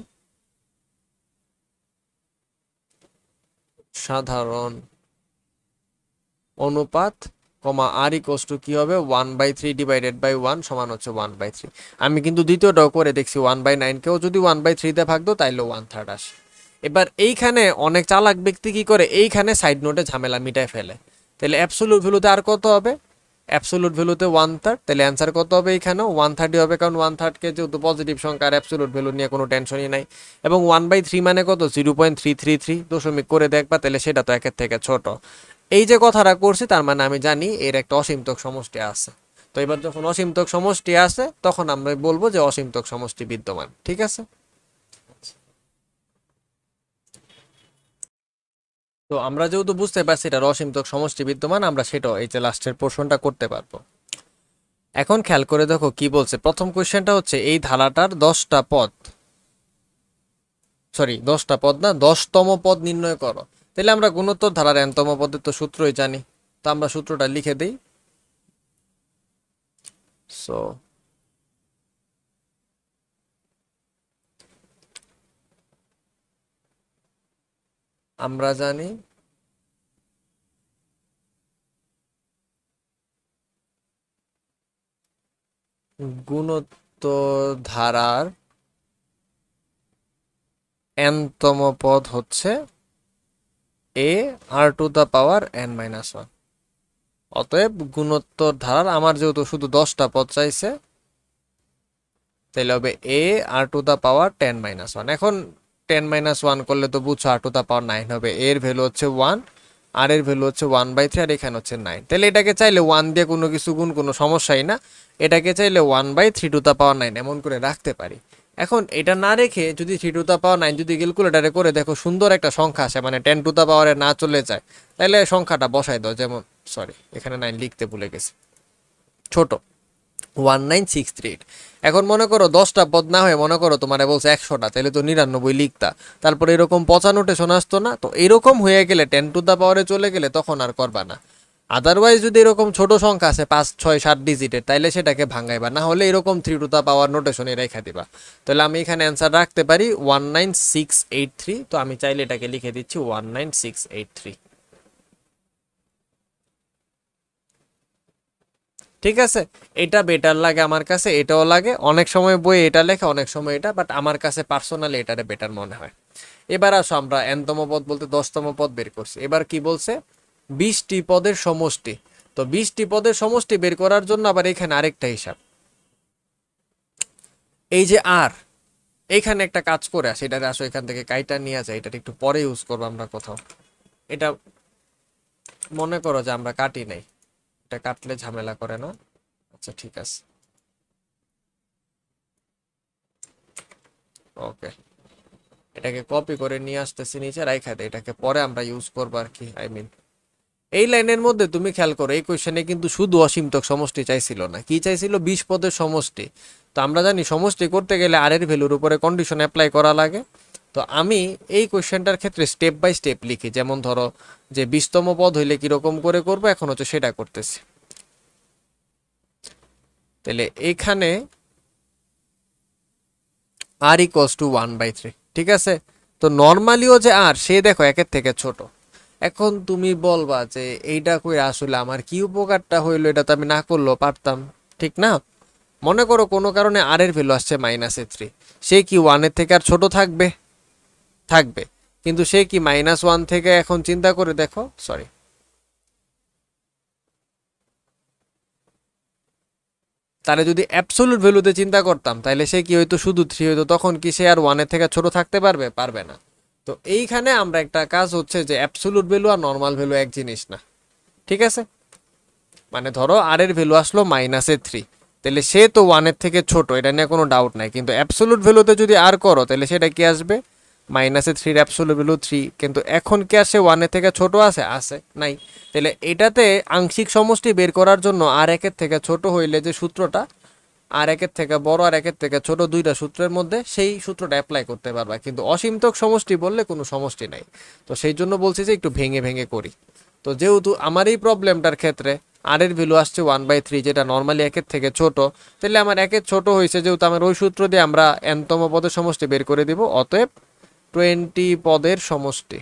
সাধারণ অনুপাত কমা আর ইকুয়ালস টু কি হবে 1/3 ডিভাইডেড বাই 1 সমান হচ্ছে 1/3। আমি কিন্তু দ্বিতীয়টাও করে দেখছি 1/9 কেও যদি 1/3 তে ভাগ দাও তাইলে 1/3 আসে। এবার এইখানে অনেক চালাক ব্যক্তি কি করে, এইখানে সাইড নোটে ঝামেলা মিটায় ফেলে। তাহলে অ্যাবসলিউট ভ্যালুতে আর কত হবে, অ্যাবসলিউট ভ্যালুতে 1/3, তাহলে অ্যান্সার কত হবে এইখানেও 130 হবে, কারণ 1/3 কে যেহেতু পজিটিভ সংখ্যা আর অ্যাবসলিউট ভ্যালু নিয়ে কোনো টেনশনই নাই। এবং 1/3 মানে কত 0.333 দশমিক করে দেখবা, তাহলে সেটা তো একের থেকে ছোট। এই যে কথাটা করছি তার মানে আমি জানি এর একটা অসীমতক সমষ্টি আছে। তো এবার যখন অসীমতক সমষ্টি আছে তখন আমরা বলবো যে অসীমতক সমষ্টি বিদ্যমান, ঠিক আছে। তো আমরা যেহেতু বুঝতে পারছি এটা অসীমতক সমষ্টি বিদ্যমান, আমরা সেটাও এই যে লাস্টের পোর্শনটা করতে পারবো। এখন খেয়াল করে দেখো কি বলছে। প্রথম কোশ্চেনটা হচ্ছে এই ধারাটার 10টা পদ, সরি 10টা পদ না 10তম পদ নির্ণয় করো। তাহলে আমরা গুণোত্তর ধারার nতম পদের তো সূত্রই জানি, তো আমরা সূত্রটা লিখে দিই। সো আমরা জানি গুণোত্তর ধারার nতম পদ হচ্ছে a r⁻n-1। অতএব গুণোত্তর ধারার, আমার যেহেতু শুধু 10টা পদ চাইছে, তাহলে হবে a r⁻10-1। এখন 10-1 করলে তো বুঝছো r⁻9 হবে, এর ভ্যালু হচ্ছে 1, আর এর ভ্যালু হচ্ছে 1/3, আর এখানে হচ্ছে 9। তাহলে এটাকে চাইলে 1 দিয়ে কোনো কিছু গুণ কোনো সমস্যাই না, এটাকে চাইলে 1/3⁹ এমন করে রাখতে পারি। এখন এটা না রেখে যদি 3⁹ যদি ক্যালকুলেটারে করে দেখো সুন্দর একটা সংখ্যা আসে, মানে 10⁻এ না চলে যায়, তাহলে সংখ্যাটা বসাই দাও। যেমন সরি এখানে 9 লিখতে ভুলে গেছি, ছোট 19638। এখন মনে করো 10টা পদ না হয়ে মনে করো তোমার বলছে 100টা, তাহলে তো 99 লিখতা, তারপর এরকম 95 আসতো না। তো এরকম হয়ে গেলে 10⁻ চলে গেলে তখন আর করবা না। আদারওয়াইজ যদি এরকম ছোট সংখ্যা আছে 5 6 7 ডিজিটের, তাইলে সেটাকে ভাঙাইবা, না হলে এরকম 3⁻ নোটেশনে রেখা দিবা। তাহলে আমি এখানে অ্যান্সার রাখতে পারি 19683। তো আমি চাইলে এটাকে লিখে দিচ্ছি 19683, ঠিক আছে। এটা বেটার লাগে আমার কাছে, এটাও লাগে, অনেক সময় বই এটা লেখা অনেক সময় এটা, বাট আমার কাছে পার্সোনালি এটারে বেটার মনে হয়। এবার আসো আমরা nতম পদ বলতে 10তম পদ বের করছি। এবার কি বলছে 20টি পদের সমষ্টি। তো 20টি পদের সমষ্টি বের করার জন্য আবার এখানে আরেকটা হিসাব, এই যে আর এইখানে একটা কাজ করে আসে, এটা আসো এখান থেকে কাইটা নিয়ে যায়, এটা একটু পরে ইউজ করবো আমরা কোথাও। এটা মনে করো যে আমরা কাটি নাই, এটা কাটলে ঝামেলা করে না। আচ্ছা ঠিক আছে, ওকে, এটাকে কপি করে নিয়ে আসতেছি নিচে রাইখা দেয়, এটাকে পরে আমরা ইউজ করবো আর কি। আই মিন এই লাইনের মধ্যে তুমি খেয়াল করো এই কোশ্চেনে কিন্তু শুধু অসীমতক সমষ্টি চাইছিল না, কি চাইছিল 20 পদের সমষ্টি। তো আমরা জানি সমষ্টি করতে গেলে আর এর ভ্যালুর উপরে কন্ডিশন অ্যাপ্লাই করা লাগে। তো আমি এই কোশ্চেনটার ক্ষেত্রে স্টেপ বাই স্টেপ লিখি, যেমন ধরো যে 20তম পদ হইলে কিরকম করে করবো, এখন হচ্ছে সেটা করতেছি। তাহলে এখানে আর ইকুয়ালস টু 1/3, ঠিক আছে। তো নর্মালিও যে আর সে দেখো একের থেকে ছোট। এখন তুমি বলবা যে এইটা কই আসলে আমার কি উপকারটা হইলো, এটা তো আমি না করলেও পারতাম, ঠিক না। মনে করো কোনো কারণে আর এর ভ্যালু আসছে -3, সে কি 1-এর থেকে আর ছোট থাকবে, থাকবে। কিন্তু সে কি -1 থেকে, এখন চিন্তা করে দেখো, সরি তাহলে যদি অ্যাবসলিউট ভ্যালুতে চিন্তা করতাম তাহলে সে কি হইতো শুধু 3 হইতো, তখন কি সে আর 1-এর থেকে ছোট থাকতে পারবে, পারবে না। তো এইখানে আমরা একটা কাজ হচ্ছে যে অ্যাবসলিউট ভ্যালু আর নর্মাল ভ্যালু এক জিনিস না, ঠিক আছে। মানে ধরো আর এর ভ্যালু আসলো -3, তাহলে সে তো 1-এর থেকে ছোট, এটা নিয়ে কোনো ডাউট নাই। কিন্তু অ্যাবসলিউট ভ্যালুতে যদি আর করো তাহলে সেটা কি আসবে -3 এর অ্যাবসলিউট ভ্যালু 3, কিন্তু এখন কি আসে 1-এর থেকে ছোট আছে, আছে নাই। তাহলে এটাতে আংশিক সমষ্টি বের করার জন্য আর একের থেকে ছোট হইলে যে সূত্রটা, আর একের থেকে বড় আর একের থেকে ছোট দুইটা সূত্রের মধ্যে সেই সূত্রটা অ্যাপ্লাই করতে পারবা, কিন্তু অসীমতক সমষ্টি বললে কোনো সমষ্টি নাই। তো সেই জন্য বলছি যে একটু ভেঙে ভেঙে করি। তো যেহেতু আমার এই প্রবলেমটার ক্ষেত্রে আর এর ভ্যালু আসছে 1/3, যেটা নর্মালি একের থেকে ছোট, তাহলে আমার একের ছোট হয়েছে, যেহেতু আমার ওই সূত্র দিয়ে আমরা nতম পদের সমষ্টি বের করে দিব। অতএব 20 পদের সমষ্টি,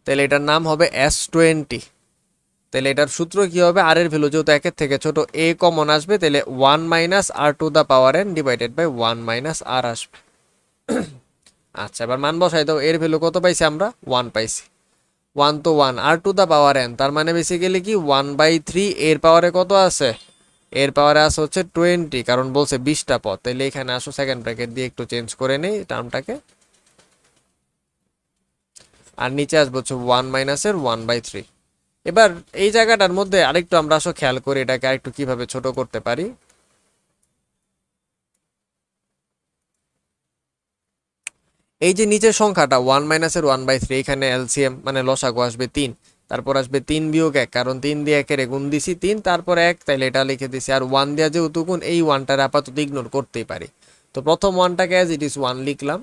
তাহলে এটার নাম হবে S20। তাহলে এটার সূত্র কি হবে, আর এর ভ্যালু যেহেতু একের থেকে ছোট, a কমন আসবে, তাহলে 1 minus R to the power n divided by 1 minus R আসবে। আচ্ছা, এবার মান বসাই দাও। এর ভ্যালু কত পাইছি আমরা? 1 পাইছি। 1 তো 1, আর টু দা পাওয়ার n, তার মানে বেসিক্যালি কি 1/3 এর পাওয়ারে কত আছে? এর পাওয়ারে আছে হচ্ছে 20, কারণ বলছে 20টা পদ। তাহলে এখানে আসো সেকেন্ড ব্র্যাকেট দিয়ে একটু চেঞ্জ করে নেই টার্মটাকে, আর নিচে আসবে হচ্ছে 1 মাইনাসের 1/3। এবার এই জায়গাটার মধ্যে আরেকটু আমরা আসো খেয়াল করি এটাকে আরেকটু কিভাবে ছোট করতে পারি। এই যে নিচের সংখ্যাটা 1 মাইনাসের 1/3, এখানে এলসিএম মানে লসাগু আসবে 3, তারপর আসবে 3 বিয়োগ 1, কারণ 3 দিয়ে 1 এর গুণ দিছি 3, তারপর 1, তাইলে এটা লিখে দিছি। আর 1 দিয়ে যেহেতু গুণ, এই 1টার আপাতত ইগনোর করতেই পারি। তো প্রথম 1টাকে অ্যাজ ইট ইজ 1 লিখলাম।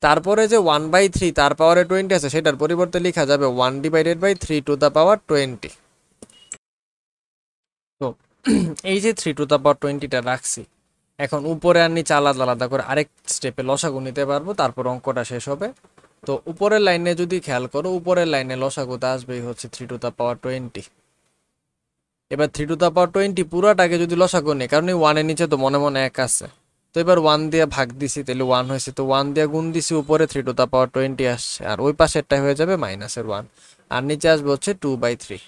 তারপরে যে 1/3 তার পাওয়ারে 20 আছে, সেটার পরিবর্তে লেখা যাবে 1 divided by 3 to the power 20। তো এই যে 3 টু দা পাওয়ার 20টা রাখছি, এখন উপরে আর নিচে আলাদা আলাদা করে আরেক স্টেপে লসাগু নিতে পারবো, তারপর অঙ্কটা শেষ হবে। তো উপরের লাইনে যদি খেয়াল করো, উপরের লাইনে লসাগুতে আসবেই হচ্ছে 3 টু দা পাওয়ার 20। এবার 3 টু দা পাওয়ার 20 পুরাটাকে যদি লসাগু নেই, কারণ এই 1 এর নিচে তো মনে মনে 1 আছে, তো এবার 1 দিয়ে ভাগ দিছি, তাহলে 1 হয়েছে, তো 1 দিয়ে গুণ দিছি, উপরে 3 টু দা পাওয়ার 20 আসছে, আর ওই পাশেরটা হয়ে যাবে মাইনাসের 1, আর নিচে আসবে হচ্ছে 2/3।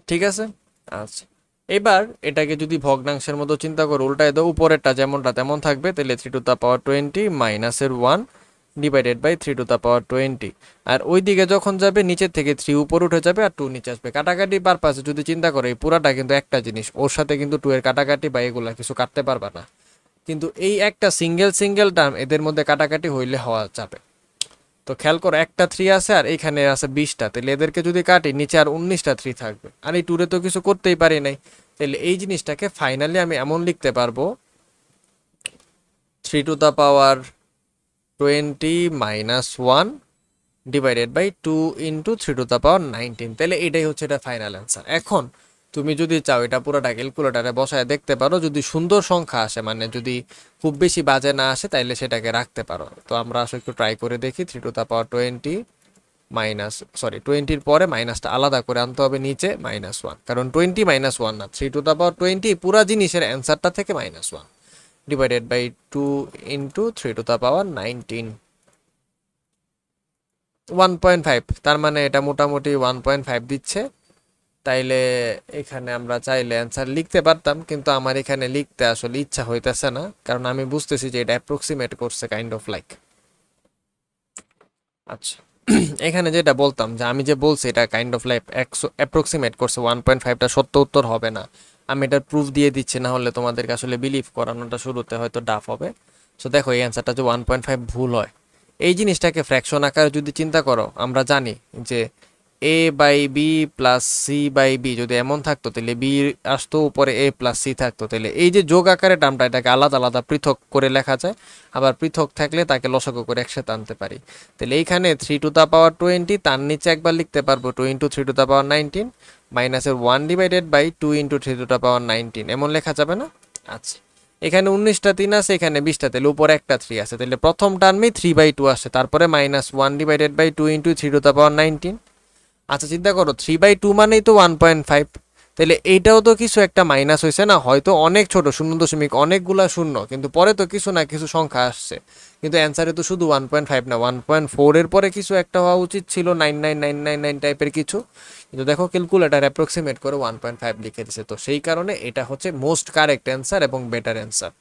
ঠিক আছে। আচ্ছা, এবার এটাকে যদি ভগ্নাংশের মতো চিন্তা করো, উল্টায় দাও, উপরেরটা যেমনটা তেমন থাকবে, তাহলে 3 টু দা পাওয়ার 20 মাইনাসের 1 divided by 3 to the power 20। আর ওই দিকে যখন যাবে, নিচের থেকে 3 উপর উঠে যাবে আর 2 নিচে আসবে। কাটাকাটি পারপাসে যদি চিন্তা করো, এই পুরাটা কিন্তু একটা জিনিস, ওর সাথে কিন্তু 2 এর কাটাকাটি বা এগুলা কিছু কাটতে পারবা না, কিন্তু এই একটা সিঙ্গেল সিঙ্গেল টার্ম, এদের মধ্যে কাটাকাটি হইলে হওয়া যাবে। তো খেয়াল করো, একটা 3 আছে আর এইখানে আছে 20টা, তাহলে এদেরকে যদি কাটি, নিচে আর 19টা 3 থাকবে, আর এই টুরে তো কিছু করতেই পারি নাই। তাহলে এই জিনিসটাকে ফাইনালি আমি এমন লিখতে পারবো, 3 to the power 20 minus 1 divided by 2 into 3 to the power 19। তাহলে এটাই হচ্ছে এটা ফাইনাল অ্যান্সার। এখন তুমি যদি চাও, এটা পুরোটা ক্যালকুলেটারে বসায় দেখতে পারো, যদি সুন্দর সংখ্যা আসে, মানে যদি খুব বেশি বাজে না আসে, তাইলে সেটাকে রাখতে পারো। তো আমরা আসলে একটু ট্রাই করে দেখি। 3 to the power 20 minus, sorry 20-র পরে মাইনাসটা আলাদা করে আনতে হবে নিচে, -1, কারণ 20 -1 না, 3 টু দা পাওয়ার 20 পুরা জিনিসের অ্যান্সারটা থেকে -1 divided by 2 into 3 to the power 19, 1.5, তার মানে এটা মোটামুটি 1.5 দিচ্ছে। তাইলে এখানে আমরা চাইলে অ্যান্সার লিখতে পারতাম, কিন্তু আমার এখানে লিখতে আসলে ইচ্ছা হইতেছে না, কারণ আমি বুঝতেছি যে এটা অ্যাপ্রক্সিমেট করছে কাইন্ড অফ লাইক। আচ্ছা, এখানে যেটা বলতাম, যে আমি যে বলছি এটা কাইন্ড অফ লাইক অ্যাপ্রক্সিমেট করছে, 1.5টা সত্য উত্তর হবে না। আমি এটার প্রুফ দিয়ে দিচ্ছি, না হলে তোমাদেরকে আসলে বিলিভ করানোটা শুরুতে হয়তো ডাফ হবে। সো দেখো, এই অ্যান্সারটা যে 1.5 ভুল হয়, এই জিনিসটাকে ফ্র্যাকশন আকারে যদি চিন্তা করো, আমরা জানি যে A by B plus C by B যদি এমন থাকতো, তাহলে বি আসতো, উপরে এ প্লাস সি থাকতো, তাহলে এই যে যোগ আকারে টার্মটা, এটাকে আলাদা আলাদা পৃথক করে লেখা যায়, আবার পৃথক থাকলে তাকে লসাগু করে একসাথে আনতে পারি। তাহলে এইখানে 3 টু দা পাওয়ার 20, তার নিচে একবার লিখতে পারবো 2 ইন্টু 3 টু দা পাওয়ার 19 মাইনাসের 1 divided by 2 into 3 to the power 19, এমন লেখা যাবে না? আচ্ছা, এখানে 19টা 3 আছে, এখানে 20টা, তাহলে উপরে একটা 3 আছে, তাহলে প্রথম টার্মে 3/2 আসে, তারপরে -1 divided by 2 into 3 to the power 19। আচ্ছা, চিন্তা করো, 3/2 মানেই তো 1.5, তাহলে এইটাও তো কিছু একটা মাইনাস হয়েছে না, হয়তো অনেক ছোট, 0 দশমিক অনেকগুলা শূন্য, কিন্তু পরে তো কিছু না কিছু সংখ্যা আসছে, কিন্তু অ্যান্সারে তো শুধু 1.5 না, 1.4 এর পরে কিছু একটা হওয়া উচিত ছিল, 99999 টাইপের কিছু, কিন্তু দেখো ক্যালকুলেটার অ্যাপ্রক্সিমেট করে 1.5 লিখে দিছে। তো সেই কারণে এটা হচ্ছে মোস্ট কারেক্ট অ্যান্সার এবং বেটার অ্যান্সার।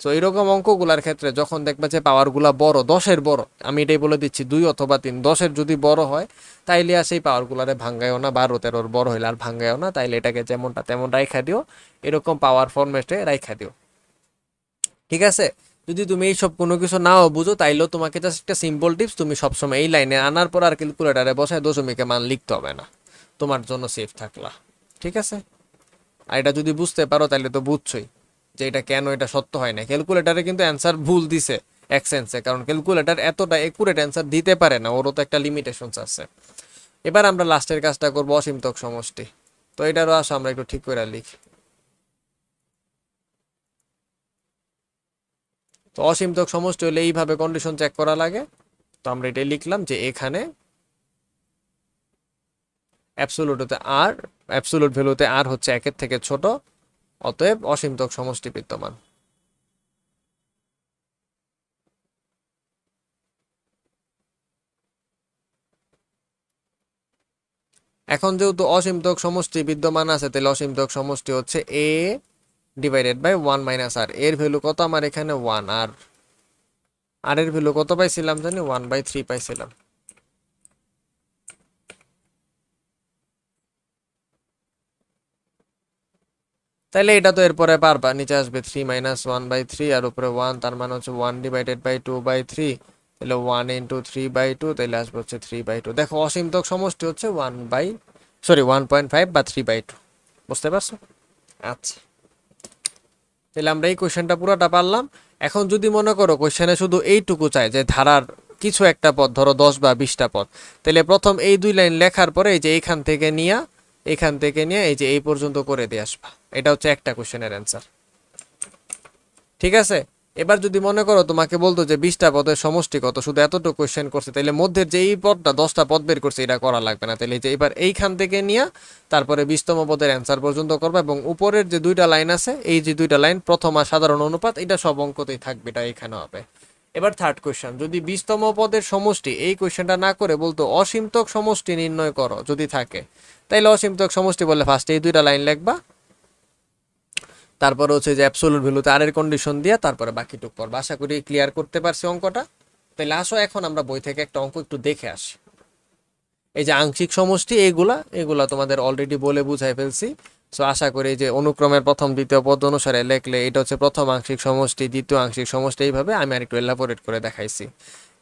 সো এইরকম অঙ্কগুলার ক্ষেত্রে যখন দেখবা যে পাওয়ারগুলা বড়, 10-এর বড়, আমি এটাই বলে দিচ্ছি 2 অথবা 3, 10-এর যদি বড় হয়, তাইলে আর সেই পাওয়ারগুলারে ভাঙ্গায়ও না, 12-13-র বড় হইলে আর ভাঙ্গায়ও না, তাইলে এটাকে যেমনটা তেমন রাইখা দিও, এরকম পাওয়ার ফরম্যাটে রাইখা দিও। ঠিক আছে? যদি তুমি এইসব কোনো কিছু নাও বুঝো, তাইলেও তোমাকে জাস্ট একটা সিম্পল টিপস, তুমি সবসময় এই লাইনে আনার পর আর ক্যালকুলেটারে বসায় দশমিকে মান লিখতে হবে না, তোমার জন্য সেফ থাকলা। ঠিক আছে? আর এটা যদি বুঝতে পারো, তাহলে তো বুঝছোই যে এটা কেন এটা সত্য হয় না। ক্যালকুলেটারে কিন্তু অ্যান্সার ভুল দিছে এক সেন্সে, কারণ ক্যালকুলেটার এতটা একুরেট অ্যান্সার দিতে পারে না, ওরও তো একটা লিমিটেশনস আছে। এবার আমরা লাস্টের কাজটা করব অসীমতক সমষ্টি। তো এটারও আসো আমরা একটু ঠিক করে লিখি। তো অসীমতক সমষ্টি হলে এইভাবে কন্ডিশন চেক করা লাগে। তো আমরা এটাই লিখলাম যে এখানে অ্যাবসোলুট ভ্যালুতে আর হচ্ছে একের থেকে ছোট, অতএব অসীমতক সমষ্টি বিদ্যমান। এখন যেহেতু অসীমতক সমষ্টি বিদ্যমান আছে, তাহলে অসীমতক সমষ্টি হচ্ছে এ ডিভাইডেড বাই 1 মাইনাস আর। এর ভ্যালু কত আমার এখানে 1, আর এর ভ্যালু কত পাইছিলাম জানি 1/3 পাইছিলাম। তাইলে এটা তো এরপরে পারবা, নিচে আসবে 3 মাইনাস 1/3 আর উপরে 1, তার মানে হচ্ছে 1 ডিভাইডেড বাই 2/3, তাহলে 1 ইন্টু 3/2, তাহলে আসবে হচ্ছে 3/2। দেখো অসীমতক সমষ্টি হচ্ছে 1.5 বা 3/2। বুঝতে পারছো? আচ্ছা, তাহলে আমরা এই কোশ্চেনটা পুরোটা পারলাম। এখন যদি মনে করো কোশ্চেনে শুধু এইটুকু চাই যে ধারার কিছু একটা পদ, ধরো 10 বা 20টা পদ, তাহলে প্রথম এই 2 লাইন লেখার পরে এই যে এখান থেকে নিয়ে এই যে এই পর্যন্ত করে দিয়ে আসবা। এটা হচ্ছে একটা কোশ্চেনের অ্যান্সার। ঠিক আছে, এবার যদি মনে করো তোমাকে বলতো যে 20টা পদের সমষ্টি কত, শুধু এতটুকু কোশ্চেন করছে, তাহলে মধ্যের যে এই পদটা 10টা পদ বের করছে এটা করা লাগবে না। তাহলে যে এবার এইখান থেকে নিয়ে তারপরে 20তম পদের অ্যান্সার পর্যন্ত করবা, এবং উপরের যে 2টা লাইন আছে, এই যে 2টা লাইন প্রথম আর সাধারণ অনুপাত, এটা সব অঙ্কতেই থাকবে, এটা এখানে হবে। এবার থার্ড কোশ্চেন, যদি 20তম পদের সমষ্টি, এই কোশ্চেনটা না করে বলতো অসীমতক সমষ্টি নির্ণয় করো যদি থাকে, তাইলে অসীমতক সমষ্টি বলে ফার্স্টে এই 2টা লাইন লিখবা, তারপরে হচ্ছে যে অ্যাবসোলুট ভ্যালুতে আর এর কন্ডিশন দিয়া তারপরে বাকিটুকু করবা। আশা করি ক্লিয়ার করতে পারছি অঙ্কটা। তাহলে আসো এখন আমরা বই থেকে একটা অঙ্ক একটু দেখে আসি। এই যে আংশিক সমষ্টি, এগুলা তোমাদের অলরেডি বলে বুঝাই ফেলছি। সো আশা করি যে অনুক্রমের প্রথম দ্বিতীয় পদ অনুসারে লেখলে এটা হচ্ছে প্রথম আংশিক সমষ্টি, দ্বিতীয় আংশিক সমষ্টি, এইভাবে আমি আর একটু এলাবোরেট করে দেখাইছি।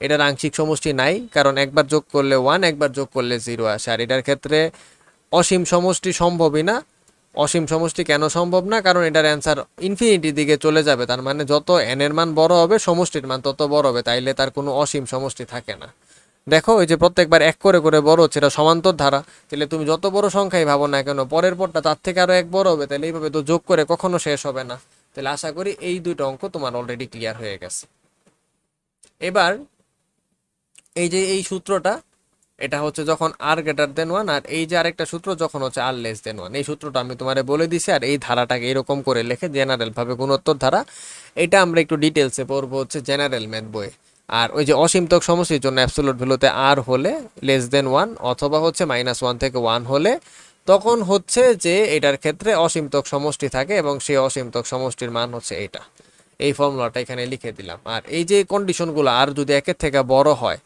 এটার আংশিক সমষ্টি নাই, কারণ একবার যোগ করলে 1, একবার যোগ করলে 0 আসে। আর এটার ক্ষেত্রে অসীম সমষ্টি সম্ভবই না। অসীম সমষ্টি কেন সম্ভব না? কারণ এটার অ্যান্সার ইনফিনিটির দিকে চলে যাবে, তার মানে যত n এর মান বড় হবে সমষ্টির মান তত বড় হবে, তাইলে তার কোনো অসীম সমষ্টি থাকে না। দেখো ওই যে প্রত্যেকবার এক করে করে বড় হচ্ছে, এটা সমান্তর ধারা, তাহলে তুমি যত বড় সংখ্যাই ভাবো না কেন পরের পরটা তার থেকে আরো এক বড় হবে, তাহলে এইভাবে তো যোগ করে কখনো শেষ হবে না। তাহলে আশা করি এই দুটো অঙ্ক তোমার অলরেডি ক্লিয়ার হয়ে গেছে। এবার এই যে এই সূত্রটা, এটা হচ্ছে যখন আর গ্রেটার দেন 1, আর এই যে আরেকটা সূত্র যখন হচ্ছে আর লেস দেন 1, এই সূত্রটা আমি তোমারে বলে দিছি। আর এই ধারাটাকে এরকম করে লেখে জেনারেল ভাবে গুণোত্তর ধারা, এটা আমরা একটু ডিটেলসে পড়বো হচ্ছে জেনারেল ম্যাথ বইয়ে। আর ওই যে অসীমতক সমষ্টির জন্য অ্যাবসোলুট ভ্যালুতে আর হলে লেস দেন 1 অথবা হচ্ছে -1 থেকে 1 হলে, তখন হচ্ছে যে এটার ক্ষেত্রে অসীমতক সমষ্টি থাকে, এবং সেই অসীমতক সমষ্টির মান হচ্ছে এটা। এই ফর্মুলাটা এখানে লিখে দিলাম। আর এই যে কন্ডিশনগুলো, আর যদি একের থেকে বড় হয়,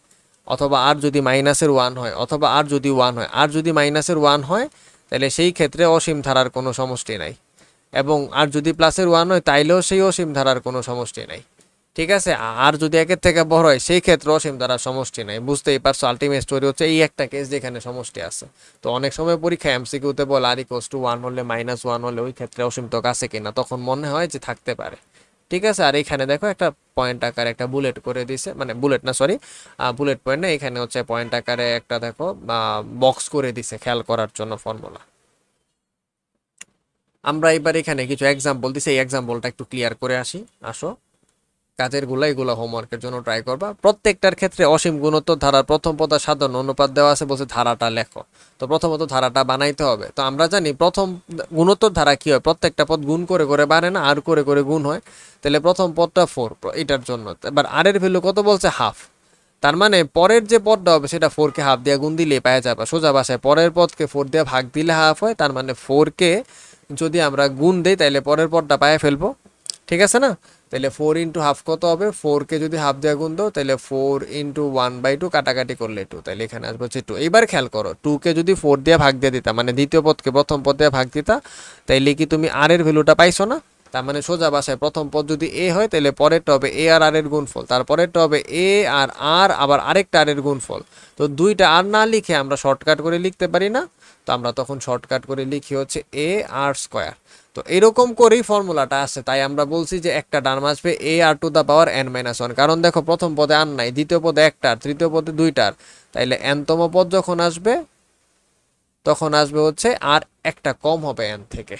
অথবা আর যদি -1 হয়, অথবা আর যদি 1 হয়, আর যদি -1 হয়, তাহলে সেই ক্ষেত্রে অসীম ধারার কোনো সমষ্টি নাই। এবং আর যদি +1 হয়, তাইলেও সেই অসীম ধারার কোনো সমষ্টি নাই। ঠিক আছে, আর যদি একের থেকে বড় হয়, সেই ক্ষেত্রে অসীম ধারার সমষ্টি নাই। বুঝতেই পারছো, আলটিমেট স্টোরি হচ্ছে এই একটা কেস যেখানে সমষ্টি আছে। তো অনেক সময় পরীক্ষা এমসিকিউতে বলে r=1 হলে -1 হলে ওই ক্ষেত্রে অসীমতক আছে কিনা, তখন মনে হয় যে থাকতে পারে। ঠিক আছে, আর এখানে দেখো একটা পয়েন্ট আকারে একটা বুলেট করে দিছে, মানে বুলেট না সরি, বুলেট পয়েন্ট না, এখানে হচ্ছে পয়েন্ট আকারে একটা দেখো বক্স করে দিছে খেয়াল করার জন্য ফর্মুলা। আমরা এবার এখানে কিছু এক্সাম্পল দিছি, এই এক্সাম্পলটা একটু ক্লিয়ার করে আসি। আসো, কাজের এগুলো হোমওয়ার্কের জন্য ট্রাই করবা। প্রত্যেকটার ক্ষেত্রে অসীম গুণোত্তর ধারার প্রথম পদ আর সাধারণ অনুপাত দেওয়া আছে, বলছে ধারাটা লেখো। তো প্রথমত ধারাটা বানাইতে হবে। তো আমরা জানি প্রথম গুণোত্তর ধারা কি হয়, প্রত্যেকটা পদ গুণ করে করে বাড়ে না, আর করে করে গুণ হয়। তাহলে প্রথম পদটা 4 এটার জন্য। এবার আর এর ভ্যালু কত বলছে? হাফ। তার মানে পরের যে পদটা হবে সেটা 4 কে হাফ দিয়ে গুণ দিলে পাওয়া যাবে। সোজা ভাষায় পরের পদকে 4 দিয়ে ভাগ দিলে হাফ হয়, তার মানে 4 কে যদি আমরা গুণ দেই তাহলে পরের পদটা পায়ে ফেলবো। ঠিক আছে না? তাহলে 4 ইন্টু হাফ কত হবে? 4 কে যদি হাফ দিয়ে গুণ দাও তাহলে 4 ইন্টু 1/2, কাটাকাটি করলে 2, তাহলে এখানে আসবে হচ্ছে 2। এইবার খেয়াল করো, 2 কে যদি 4 দিয়ে ভাগ দিয়ে দিতা, মানে দ্বিতীয় পদকে প্রথম পদ দিয়ে ভাগ দিতা, তাইলে কি তুমি আর এর ভ্যালুটা পাইছো না? তার মানে সোজা ভাষায় প্রথম পদ যদি এ হয়, তাহলে পরেরটা হবে এ আর আর এর গুণফল, তারপরেরটা হবে এ আর আর আবার আরেকটা আর এর গুণফল। তো দুইটা আর না লিখে আমরা শর্টকাট করে লিখতে পারি না? তো আমরা তখন শর্টকাট করে লিখি হচ্ছে এ আর স্কোয়ার। তো এরকম করেই ফর্মুলাটা আসে, তাই আমরা বলছি যে একটা টার্ম আসবে এ R to the power n-1। কারণ দেখো প্রথম পদে আর নাই, দ্বিতীয় পদে একটা, তৃতীয় পদে দুইটার, তাইলে nতম পদ যখন আসবে তখন আসবে হচ্ছে আর একটা কম হবে n থেকে।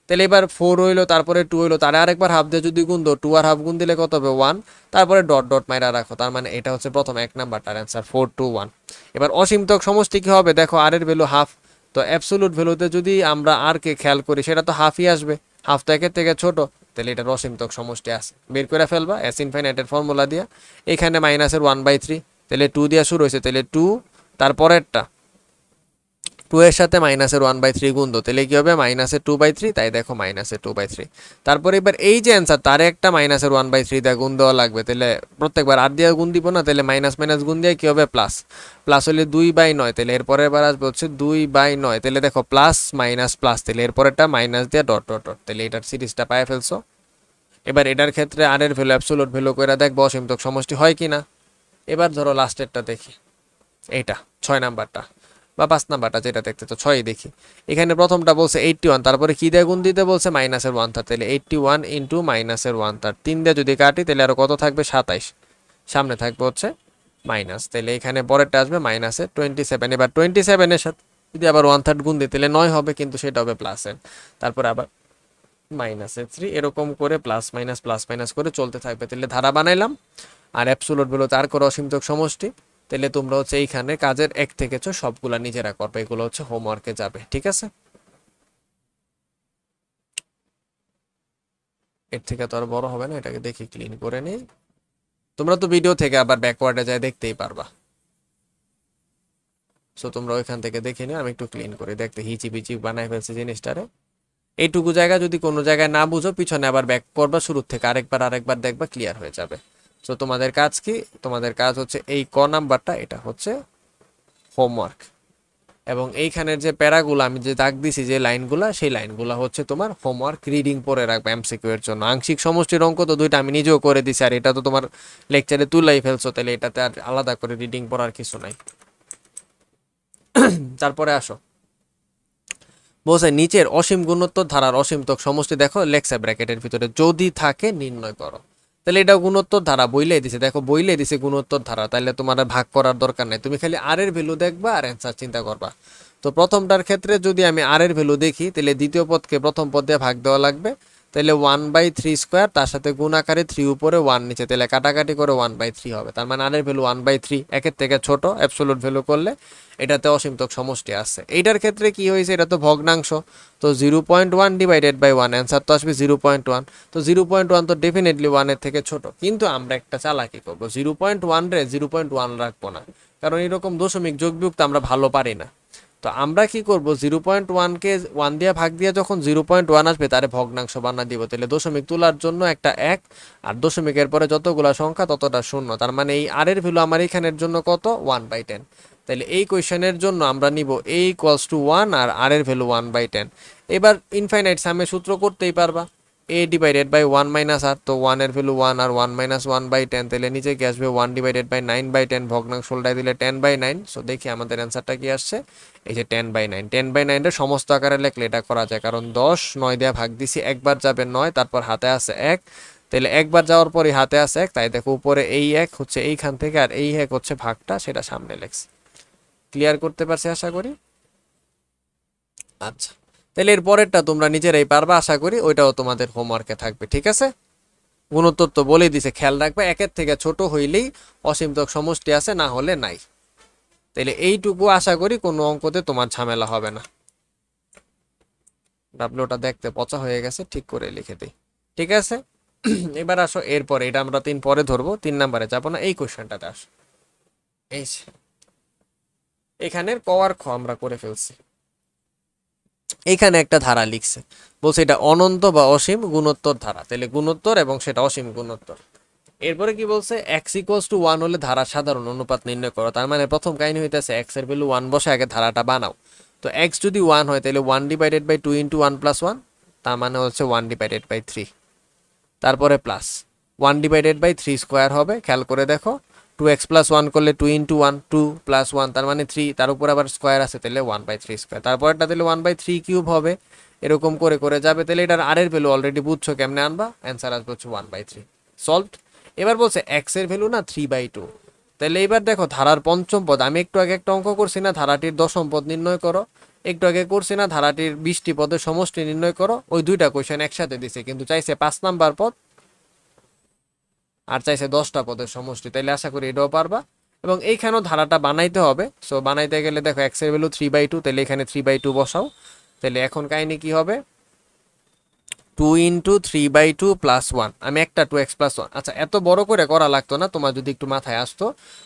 তাহলে এবার 4 হইলো, তারপরে 2 হইলো, তারে আরেকবার হাফ দিয়ে যদি গুণ দাও, 2 আর হাফ গুণ দিলে কত হবে 1, তারপরে ডট ডট মাইরা রাখো। তার মানে এটা হচ্ছে প্রথম এক নাম্বারটার অ্যান্সার 4 2 1। এবার অসীমতক সমষ্টি কি হবে দেখো, আর এর ভ্যালু হাফ, তো অ্যাবসোলুট ভ্যালুতে যদি আমরা আর কে খেয়াল করি সেটা তো হাফই আসবে, হাফ তো একের থেকে ছোট, তাহলে এটার অসীমতক সমষ্টি আছে, বের করে ফেলবা এস ইনফাইনাইটের ফর্মুলা দিয়া। এখানে মাইনাসের 1/3, তাহলে 2 দিয়া শুরু হয়েছে, তাহলে 2, তারপরেরটা 2 এর সাথে মাইনাসের 1/3 গুণ দাও, তাহলে কি হবে মাইনাসের 2/3, তাই দেখো মাইনাসের 2/3। তারপরে এবার এই যে অ্যান্সার তারে একটা মাইনাসের 1/3 দিয়ে গুণ দেওয়া লাগবে, তাহলে প্রত্যেকবার আর দিয়ে গুণ দিব না, তাহলে মাইনাস মাইনাস গুণ দিয়ে কি হবে প্লাস, প্লাস হলে 2/9, তাহলে এরপরে এবার আসবে হচ্ছে 2/9, তাহলে দেখো প্লাস মাইনাস প্লাস, তাহলে এরপরেরটা মাইনাস দিয়ে ডট ডট ডট, তাহলে এটার সিরিজটা পায়ে ফেলছো। এবার এটার ক্ষেত্রে আর এর ভ্যালু অ্যাবসোলুট ভ্যালু করে দেখবো অসীমতক সমষ্টি হয় কিনা। এবার ধরো লাস্টেরটা দেখি, এইটা 6 নাম্বারটা বা 5 নাম্বারটা যেটা দেখতে, তো 6ই দেখি। এখানে প্রথমটা বলছে 81, তারপরে কি দিয়ে গুণ দিতে বলছে মাইনাসের 1/3, তাহলে 81 ইন্টু মাইনাসের 1/3, 3 দিয়ে যদি কাটি তাহলে আরো কত থাকবে 27, সামনে থাকবে হচ্ছে মাইনাস, তাহলে এখানে পরেরটা আসবে মাইনাসের 27। এবার 27 এর সাথে যদি আবার 1/3 গুণ দিই তাহলে 9 হবে, কিন্তু সেটা হবে প্লাসের, তারপরে আবার মাইনাসের 3, এরকম করে প্লাস মাইনাস করে চলতে থাকবে। তাহলে ধারা বানাইলাম আর অ্যাবসোলুট ভ্যালু তার করে অসীমতক সমষ্টি। তাহলে তোমরা হচ্ছে এইখানে কাজের 1 থেকে সবগুলা নিজেরা করবে, এগুলো হচ্ছে হোমওয়ার্কে যাবে, ঠিক আছে। এর থেকে তো আর বড় হবে না, এটাকে দেখি ক্লিন করে নেই। তোমরা তো ভিডিও থেকে আবার ব্যাকওয়ার্ডে যায় দেখতেই পারবা, সো তোমরা ওইখান থেকে দেখে নিও, আমি একটু ক্লিন করে দেখতে হিচি বিচি বানাই ফেলছি জিনিসটারে। এইটুকু জায়গা যদি কোনো জায়গায় না বুঝো পিছনে আবার ব্যাক করবা, শুরু থেকে আরেকবার দেখবা, ক্লিয়ার হয়ে যাবে। সো তোমাদের কাজ কি, তোমাদের কাজ হচ্ছে এই ক নাম্বারটা, এটা হচ্ছে হোমওয়ার্ক, এবং এইখানের যে প্যারাগুলো আমি যে দাগ দিছি যে লাইনগুলা, সেই লাইনগুলা হচ্ছে তোমার হোমওয়ার্ক, রিডিং পড়ে রাখবে এমসিকিউ এর জন্য। আংশিক সমষ্টির অঙ্ক তো দুইটা আমি নিজেও করে দিছি, আর এটা তো তোমার লেকচারে তুলাই ফেলছো, তাহলে এটাতে আর আলাদা করে রিডিং পড়ার কিছু নাই। তারপরে আসো, বলছে নিচের অসীম গুণোত্তর ধারার অসীমতক সমষ্টি দেখো, লেখছে ব্র্যাকেটের ভিতরে যদি থাকে নির্ণয় করো। তাহলে এটা গুণোত্তর ধারা বইলেই দিছে, দেখো বইলেই দিছে গুণোত্তর ধারা, তাহলে তোমার আর ভাগ করার দরকার নাই, তুমি খালি আর এর ভ্যালু দেখবা আর অ্যান্সার চিন্তা করবা। তো প্রথমটার ক্ষেত্রে যদি আমি আর এর ভ্যালু দেখি, তাহলে দ্বিতীয় পদকে প্রথম পদ দিয়ে ভাগ দেওয়া লাগবে, তাহলে 1/3 স্কোয়ার, তার সাথে গুণ আকারে 3 উপরে 1 নিচে, তাহলে কাটাকাটি করে 1/3 হবে, তার মানে আর এর ভ্যালু 1/3, একের থেকে ছোট অ্যাবসোলুট ভ্যালু করলে এটাতে অসীমতক সমষ্টি আছে। এইটার ক্ষেত্রে কি হয়েছে, এটা তো ভগ্নাংশ, তো 0.1 ডিভাইডেড বাই 1, অ্যান্সার তো আসবে 0.1, তো 0.1 তো ডেফিনেটলি 1 এর থেকে ছোট, কিন্তু আমরা একটা চালাকি করবো, 0.1 রে 0.1 রাখবো না, কারণ এরকম দশমিক যোগ বিয়োগ তো আমরা ভালো পারি না। তো আমরা কি করব, 0.1কে 1 দিয়ে ভাগ দিয়ে যখন 0.1 আসবে তারে ভগ্নাংশ বানা দিব, তাহলে দশমিক তোলার জন্য একটা 1, আর দশমিকের পরে যতগুলা সংখ্যা ততটা শূন্য, তার মানে এই আর এর ভ্যালু আমার এখানের জন্য কত 1/10। তাহলে এই কোয়েশ্চেনের জন্য আমরা নিব a = 1 আর আর এর ভ্যালু 1/10। এবার ইনফাইনাইট সামে সূত্র করতেই পারবা, a divided by 1 minus r, তো 1 এর ভ্যালু 1 আর 1 মাইনাস 1/10, তাহলে নিচে কি আসবে 1 ডিভাইডেড বাই 9/10, ভগ্নাংশ উল্টাই দিলে 10/9। সো দেখি আমাদের অ্যান্সারটা কি আসছে, এই যে 10/9। 10/9 এর সমস্ত আকারে লিখলে এটা করা যায়, কারণ 10 9 দিয়ে ভাগ দিছি, একবার যাবে 9, তারপর হাতে আছে 1, তাহলে একবার যাওয়ার পরে হাতে আছে 1, তাই দেখো উপরে এই 1 হচ্ছে এইখান থেকে, আর এই 1 হচ্ছে ভাগটা, সেটা সামনে লেখছি। ক্লিয়ার করতে পারছি আশা করি। আচ্ছা, তাহলে এর পরেরটা তোমরা নিজেরাই পারবা আশা করি, ওইটাও তোমাদের হোমওয়ার্কে থাকবে, ঠিক আছে। গুণোত্তর তো বলেই দিছে, খেয়াল রাখবে একের থেকে ছোট হইলেই অসীমতক সমষ্টি আছে, না হলে নাই। তাহলে এইটুকু আশা করি কোনো অঙ্কতে তোমার ঝামেলা হবে না। ডাব্লিউটা দেখতে পচা হয়ে গেছে, ঠিক করে লিখে দিই, ঠিক আছে। এবার আসো এরপরে, এটা আমরা 3 পরে ধরবো, 3 নাম্বারে যাবো না, এই কোশ্চেনটাতে আসো। এই এখানের ক আর খ আমরা করে ফেলছি। এইখানে একটা ধারা লিখছে, বলছে এটা অনন্ত বা অসীম গুণোত্তর ধারা, তাহলে গুণোত্তর এবং সেটা অসীম গুণোত্তর। এরপরে কি বলছে, x=1 হলে ধারা সাধারণ অনুপাত নির্ণয় করো, তার মানে প্রথম কাহিনী হইতেছে x এর ভ্যালু 1 বসে আগে ধারাটা বানাও। তো x যদি 1 হয় তাহলে 1 ডিভাইডেড বাই 2 ইন্টু 1 প্লাস 1, তার মানে হচ্ছে 1 ডিভাইডেড বাই 3, তারপরে প্লাস 1 ডিভাইডেড বাই 3 স্কোয়ার হবে, খেয়াল করে দেখো 2x প্লাস 1 করলে 2 ইন্টু 1 2 প্লাস 1, তার মানে 3, তার উপর আবার স্কোয়ার আছে, তাহলে 1/3 স্কোয়ার, তারপরটা তাহলে 1/3 কিউব হবে, এরকম করে করে যাবে। তাহলে এটার আর এর ভ্যালু অলরেডি বুঝছো কেমনে আনবা, অ্যান্সার আসবে হচ্ছে 1/3, সলভড। এবার বলছে x এর ভ্যালু না 3/2, তাহলে এবার দেখো ধারার পঞ্চম পদ, আমি একটু আগে একটা অঙ্ক করছি না, ধারাটির দশম পদ নির্ণয় করো। একটু আগে করছি না, ধারাটির 20টি পদের সমষ্টি নির্ণয় করো, ওই দুইটা কোয়েশ্চেন একসাথে দিছে, কিন্তু চাইছে 5 নাম্বার পদ আর চাইছে 10টা পদের সমষ্টি। তাইলে আশা করি এটাও পারবা। এবং এইখানেও ধারাটা বানাইতে হবে। সো বানাইতে গেলে দেখো x এর ভ্যালু 3/2, তাহলে এখানে 3/2 বসাও। তাহলে এখন কাহিনী কি হবে, 2 × 3/2 + 1, আমি একটা 2x + 1, আচ্ছা এত বড় করে করা লাগতো না, তোমার যদি একটু মাথায় আসতো,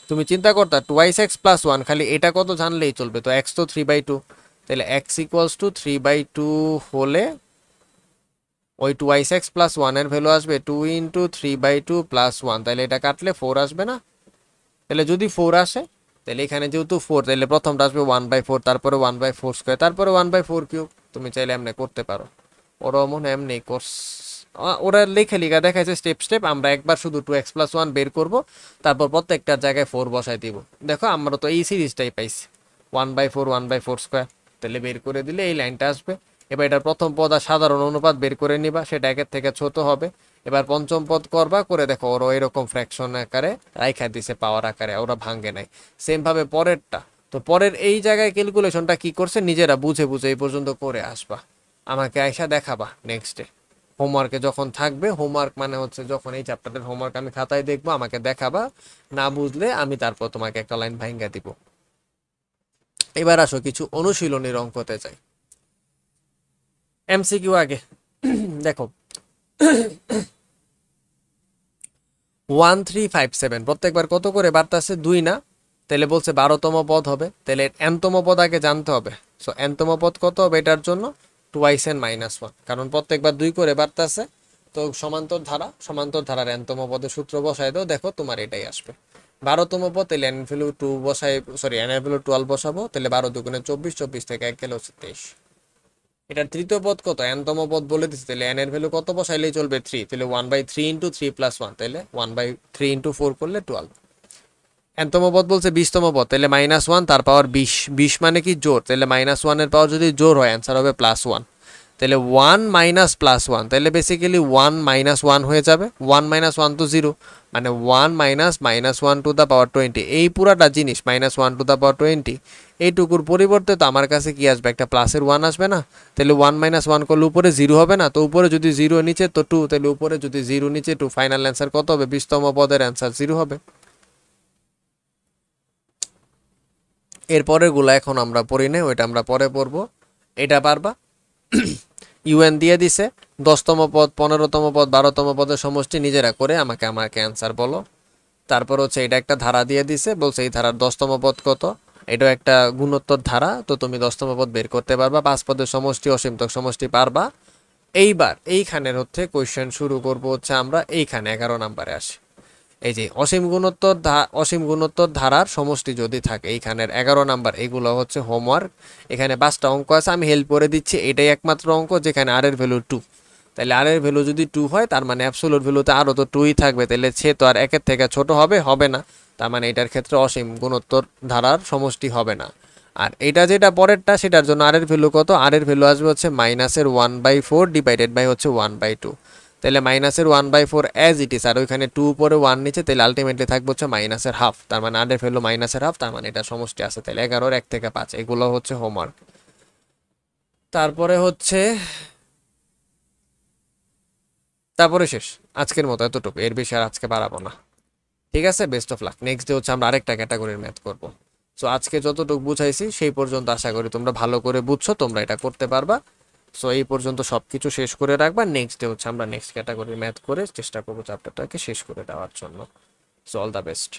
তুমি চিন্তা করতা 2x + 1, খালি এটা কত জানলেই চলবে। তো x তো 3/2, তাহলে x = 3/2 হলে ওই 2x + 1 এর ভ্যালু আসবে 2 × 3/2 + 1, তাহলে এটা কাটলে 4 আসবে না? তাহলে যদি 4 আসে, তাহলে এখানে যেহেতু 4, তাহলে প্রথমটা আসবে 1/4, তারপরে 1/4², তারপরে 1/4³। তুমি চাইলে এমনি করতে পারো, ওরা মনে এমনি কোর্স, ওরা লেখা লেখা দেখাইছে স্টেপ স্টেপ। আমরা একবার শুধু 2x + 1 বের করব, তারপর প্রত্যেকটার জায়গায় 4 বসাই দিব। দেখো আমরা তো এই সিরিজটাই পাইছি, 1/4 1/4², তাহলে বের করে দিলে এই লাইনটা আসবে। এবার এটার প্রথম পদ আর সাধারণ অনুপাত বের করে নিবা, সেটা একের থেকে ছোট হবে। এবার পঞ্চম পদ করবা, করে দেখো ওরা এরকম ফ্র্যাকশন আকারে রাইখা দিছে, পাওয়ার আকারে, ওরা ভাঙ্গে নাই। সেম ভাবে পরেরটা, তো পরের এই জায়গায় ক্যালকুলেশনটা কি করছে নিজেরা বুঝে বুঝে এই পর্যন্ত করে আসবা, আমাকে আয়সা দেখাবা নেক্সট ডে হোমওয়ার্কে যখন থাকবে। হোমওয়ার্ক মানে হচ্ছে যখন এই চ্যাপ্টারের হোমওয়ার্ক আমি খাতায় দেখবো, আমাকে দেখাবা, না বুঝলে আমি তারপর তোমাকে একটা লাইন ভাঙ্গা দিব। এবার আসো কিছু অনুশীলনীর অঙ্কতে যাই। এমসিকিউ আগে দেখো, 1357 প্রত্যেকবার কত করে বাড়তেছে? 2 না? তাহলে বলছে 12তম পদ হবে, তাহলে nতম পদ আগে জানতে হবে। সো nতম পদ কত হবে এটার জন্য? 2 n - 1, কারণ প্রত্যেকবার 2 করে বাড়তেছে। তো সমান্তর ধারা, সমান্তর ধারার nতম পদের সূত্র বসাই দাও, দেখো তোমার এটাই আসবে। 12তম পদ, তাহলে n ভ্যালু 2 বসাই, সরি n এর ভ্যালু 12 বসাবো, তাহলে 12 × 2 = 24, 24 থেকে 1 গেলে হচ্ছে 23। এটার তৃতীয় পদ কত? nতম পদ বলে দিচ্ছি, তাহলে n এর ভ্যালু কত বসাইলেই চলবে? 3, তাহলে 1/3 × 3 + 1, তাহলে 1/3 × 4 করলে 12। nতম পদ বলছে 20তম পদ, তাহলে -1 তার পাওয়ার 20, 20 মানে কি জোর, তাহলে -1 এর পাওয়ার যদি জোর হয় অ্যান্সার হবে +1, তাহলে 1 - +1, তাহলে বেসিক্যালি 1 - 1 হয়ে যাবে। 1 - 1 তো 0, মানে 1 - -1 টু দ্য পাওয়ার 20, এই পুরাটা জিনিস -1 টু দ্য পাওয়ার 20, এইটুকুর পরিবর্তে তো আমার কাছে কি আসবে? একটা প্লাসের 1 আসবে না? তাহলে 1 - 1 করলে উপরে 0 হবে না? তো উপরে যদি 0 নিচে তো 2, তাহলে উপরে যদি 0 নিচে 2, ফাইনাল অ্যান্সার কত হবে? 20তম পদের অ্যান্সার 0 হবে। এরপরের গুলা এখন আমরা পড়ি না, ওইটা আমরা পরে পড়বো। এটা পারবা? ইউএন দিয়ে দিছে, 10তম পদ, 15তম পদ, 12তম পদের সমষ্টি নিজেরা করে আমাকে অ্যান্সার বলো। তারপর হচ্ছে এটা একটা ধারা দিয়ে দিছে, বলছে এই ধারার 10তম পদ কত, এটাও একটা গুণোত্তর ধারা, তো তুমি 10তম পদ বের করতে পারবা। 5 পদের সমষ্টি, অসীমতক সমষ্টি পারবা। এইবার এইখানের হচ্ছে কোয়েশ্চেন শুরু করব হচ্ছে আমরা এইখানে 11 নম্বরে আসি। এই যে অসীম গুণোত্তর ধারার সমষ্টি যদি থাকে, এইখানের 11 নাম্বার, এগুলো হচ্ছে হোমওয়ার্ক। এখানে 5টা অঙ্ক আছে, আমি হেল্প করে দিচ্ছি। এটাই একমাত্র অঙ্ক যেখানে আর এর ভ্যালু 2, তাহলে আর এর ভ্যালু যদি 2 হয়, তার মানে অ্যাবসোলুট ভ্যালুতে আরও তো 2ই থাকবে, তাহলে সে তো আর 1-এর থেকে ছোট হবে হবে না, তার মানে এটার ক্ষেত্রে অসীম গুণোত্তর ধারার সমষ্টি হবে না। আর এটা যেটা পরেরটা, সেটার জন্য আর এর ভ্যালু কত? আর এর ভ্যালু আসবে হচ্ছে -1/4 ডিভাইডেড বাই হচ্ছে 1/2, তাহলে -1/4 অ্যাজ ইট ইজ, আর ওইখানে 2 উপরে 1 নিচে, তাহলে আলটিমেটলি থাকবে হচ্ছে -1/2, তার মানে আর এর ভ্যালু -1/2, তার মানে এটা সমষ্টি আছে। তাহলে 11 1 থেকে 5, এগুলো হচ্ছে হোমওয়ার্ক। তারপরে শেষ আজকের মতো, এতটুকু, এর বেশি আর আজকে বাড়াবো না। ঠিক আছে, best of luck. Next day হচ্ছে আমরা আরেকটা ক্যাটাগরির ম্যাথ করব। সো আজকে যতটুকু বুঝাইছি সেই পর্যন্ত আশা করি তোমরা ভালো করে বুঝছো, তোমরা এটা করতে পারবা। সো এই পর্যন্ত সব কিছু শেষ করে রাখবা। নেক্সট ডে হচ্ছে আমরা নেক্সট ক্যাটাগরির ম্যাথ করে চেষ্টা করবো চ্যাপ্টারটাকে শেষ করে দেওয়ার জন্য। So all the best.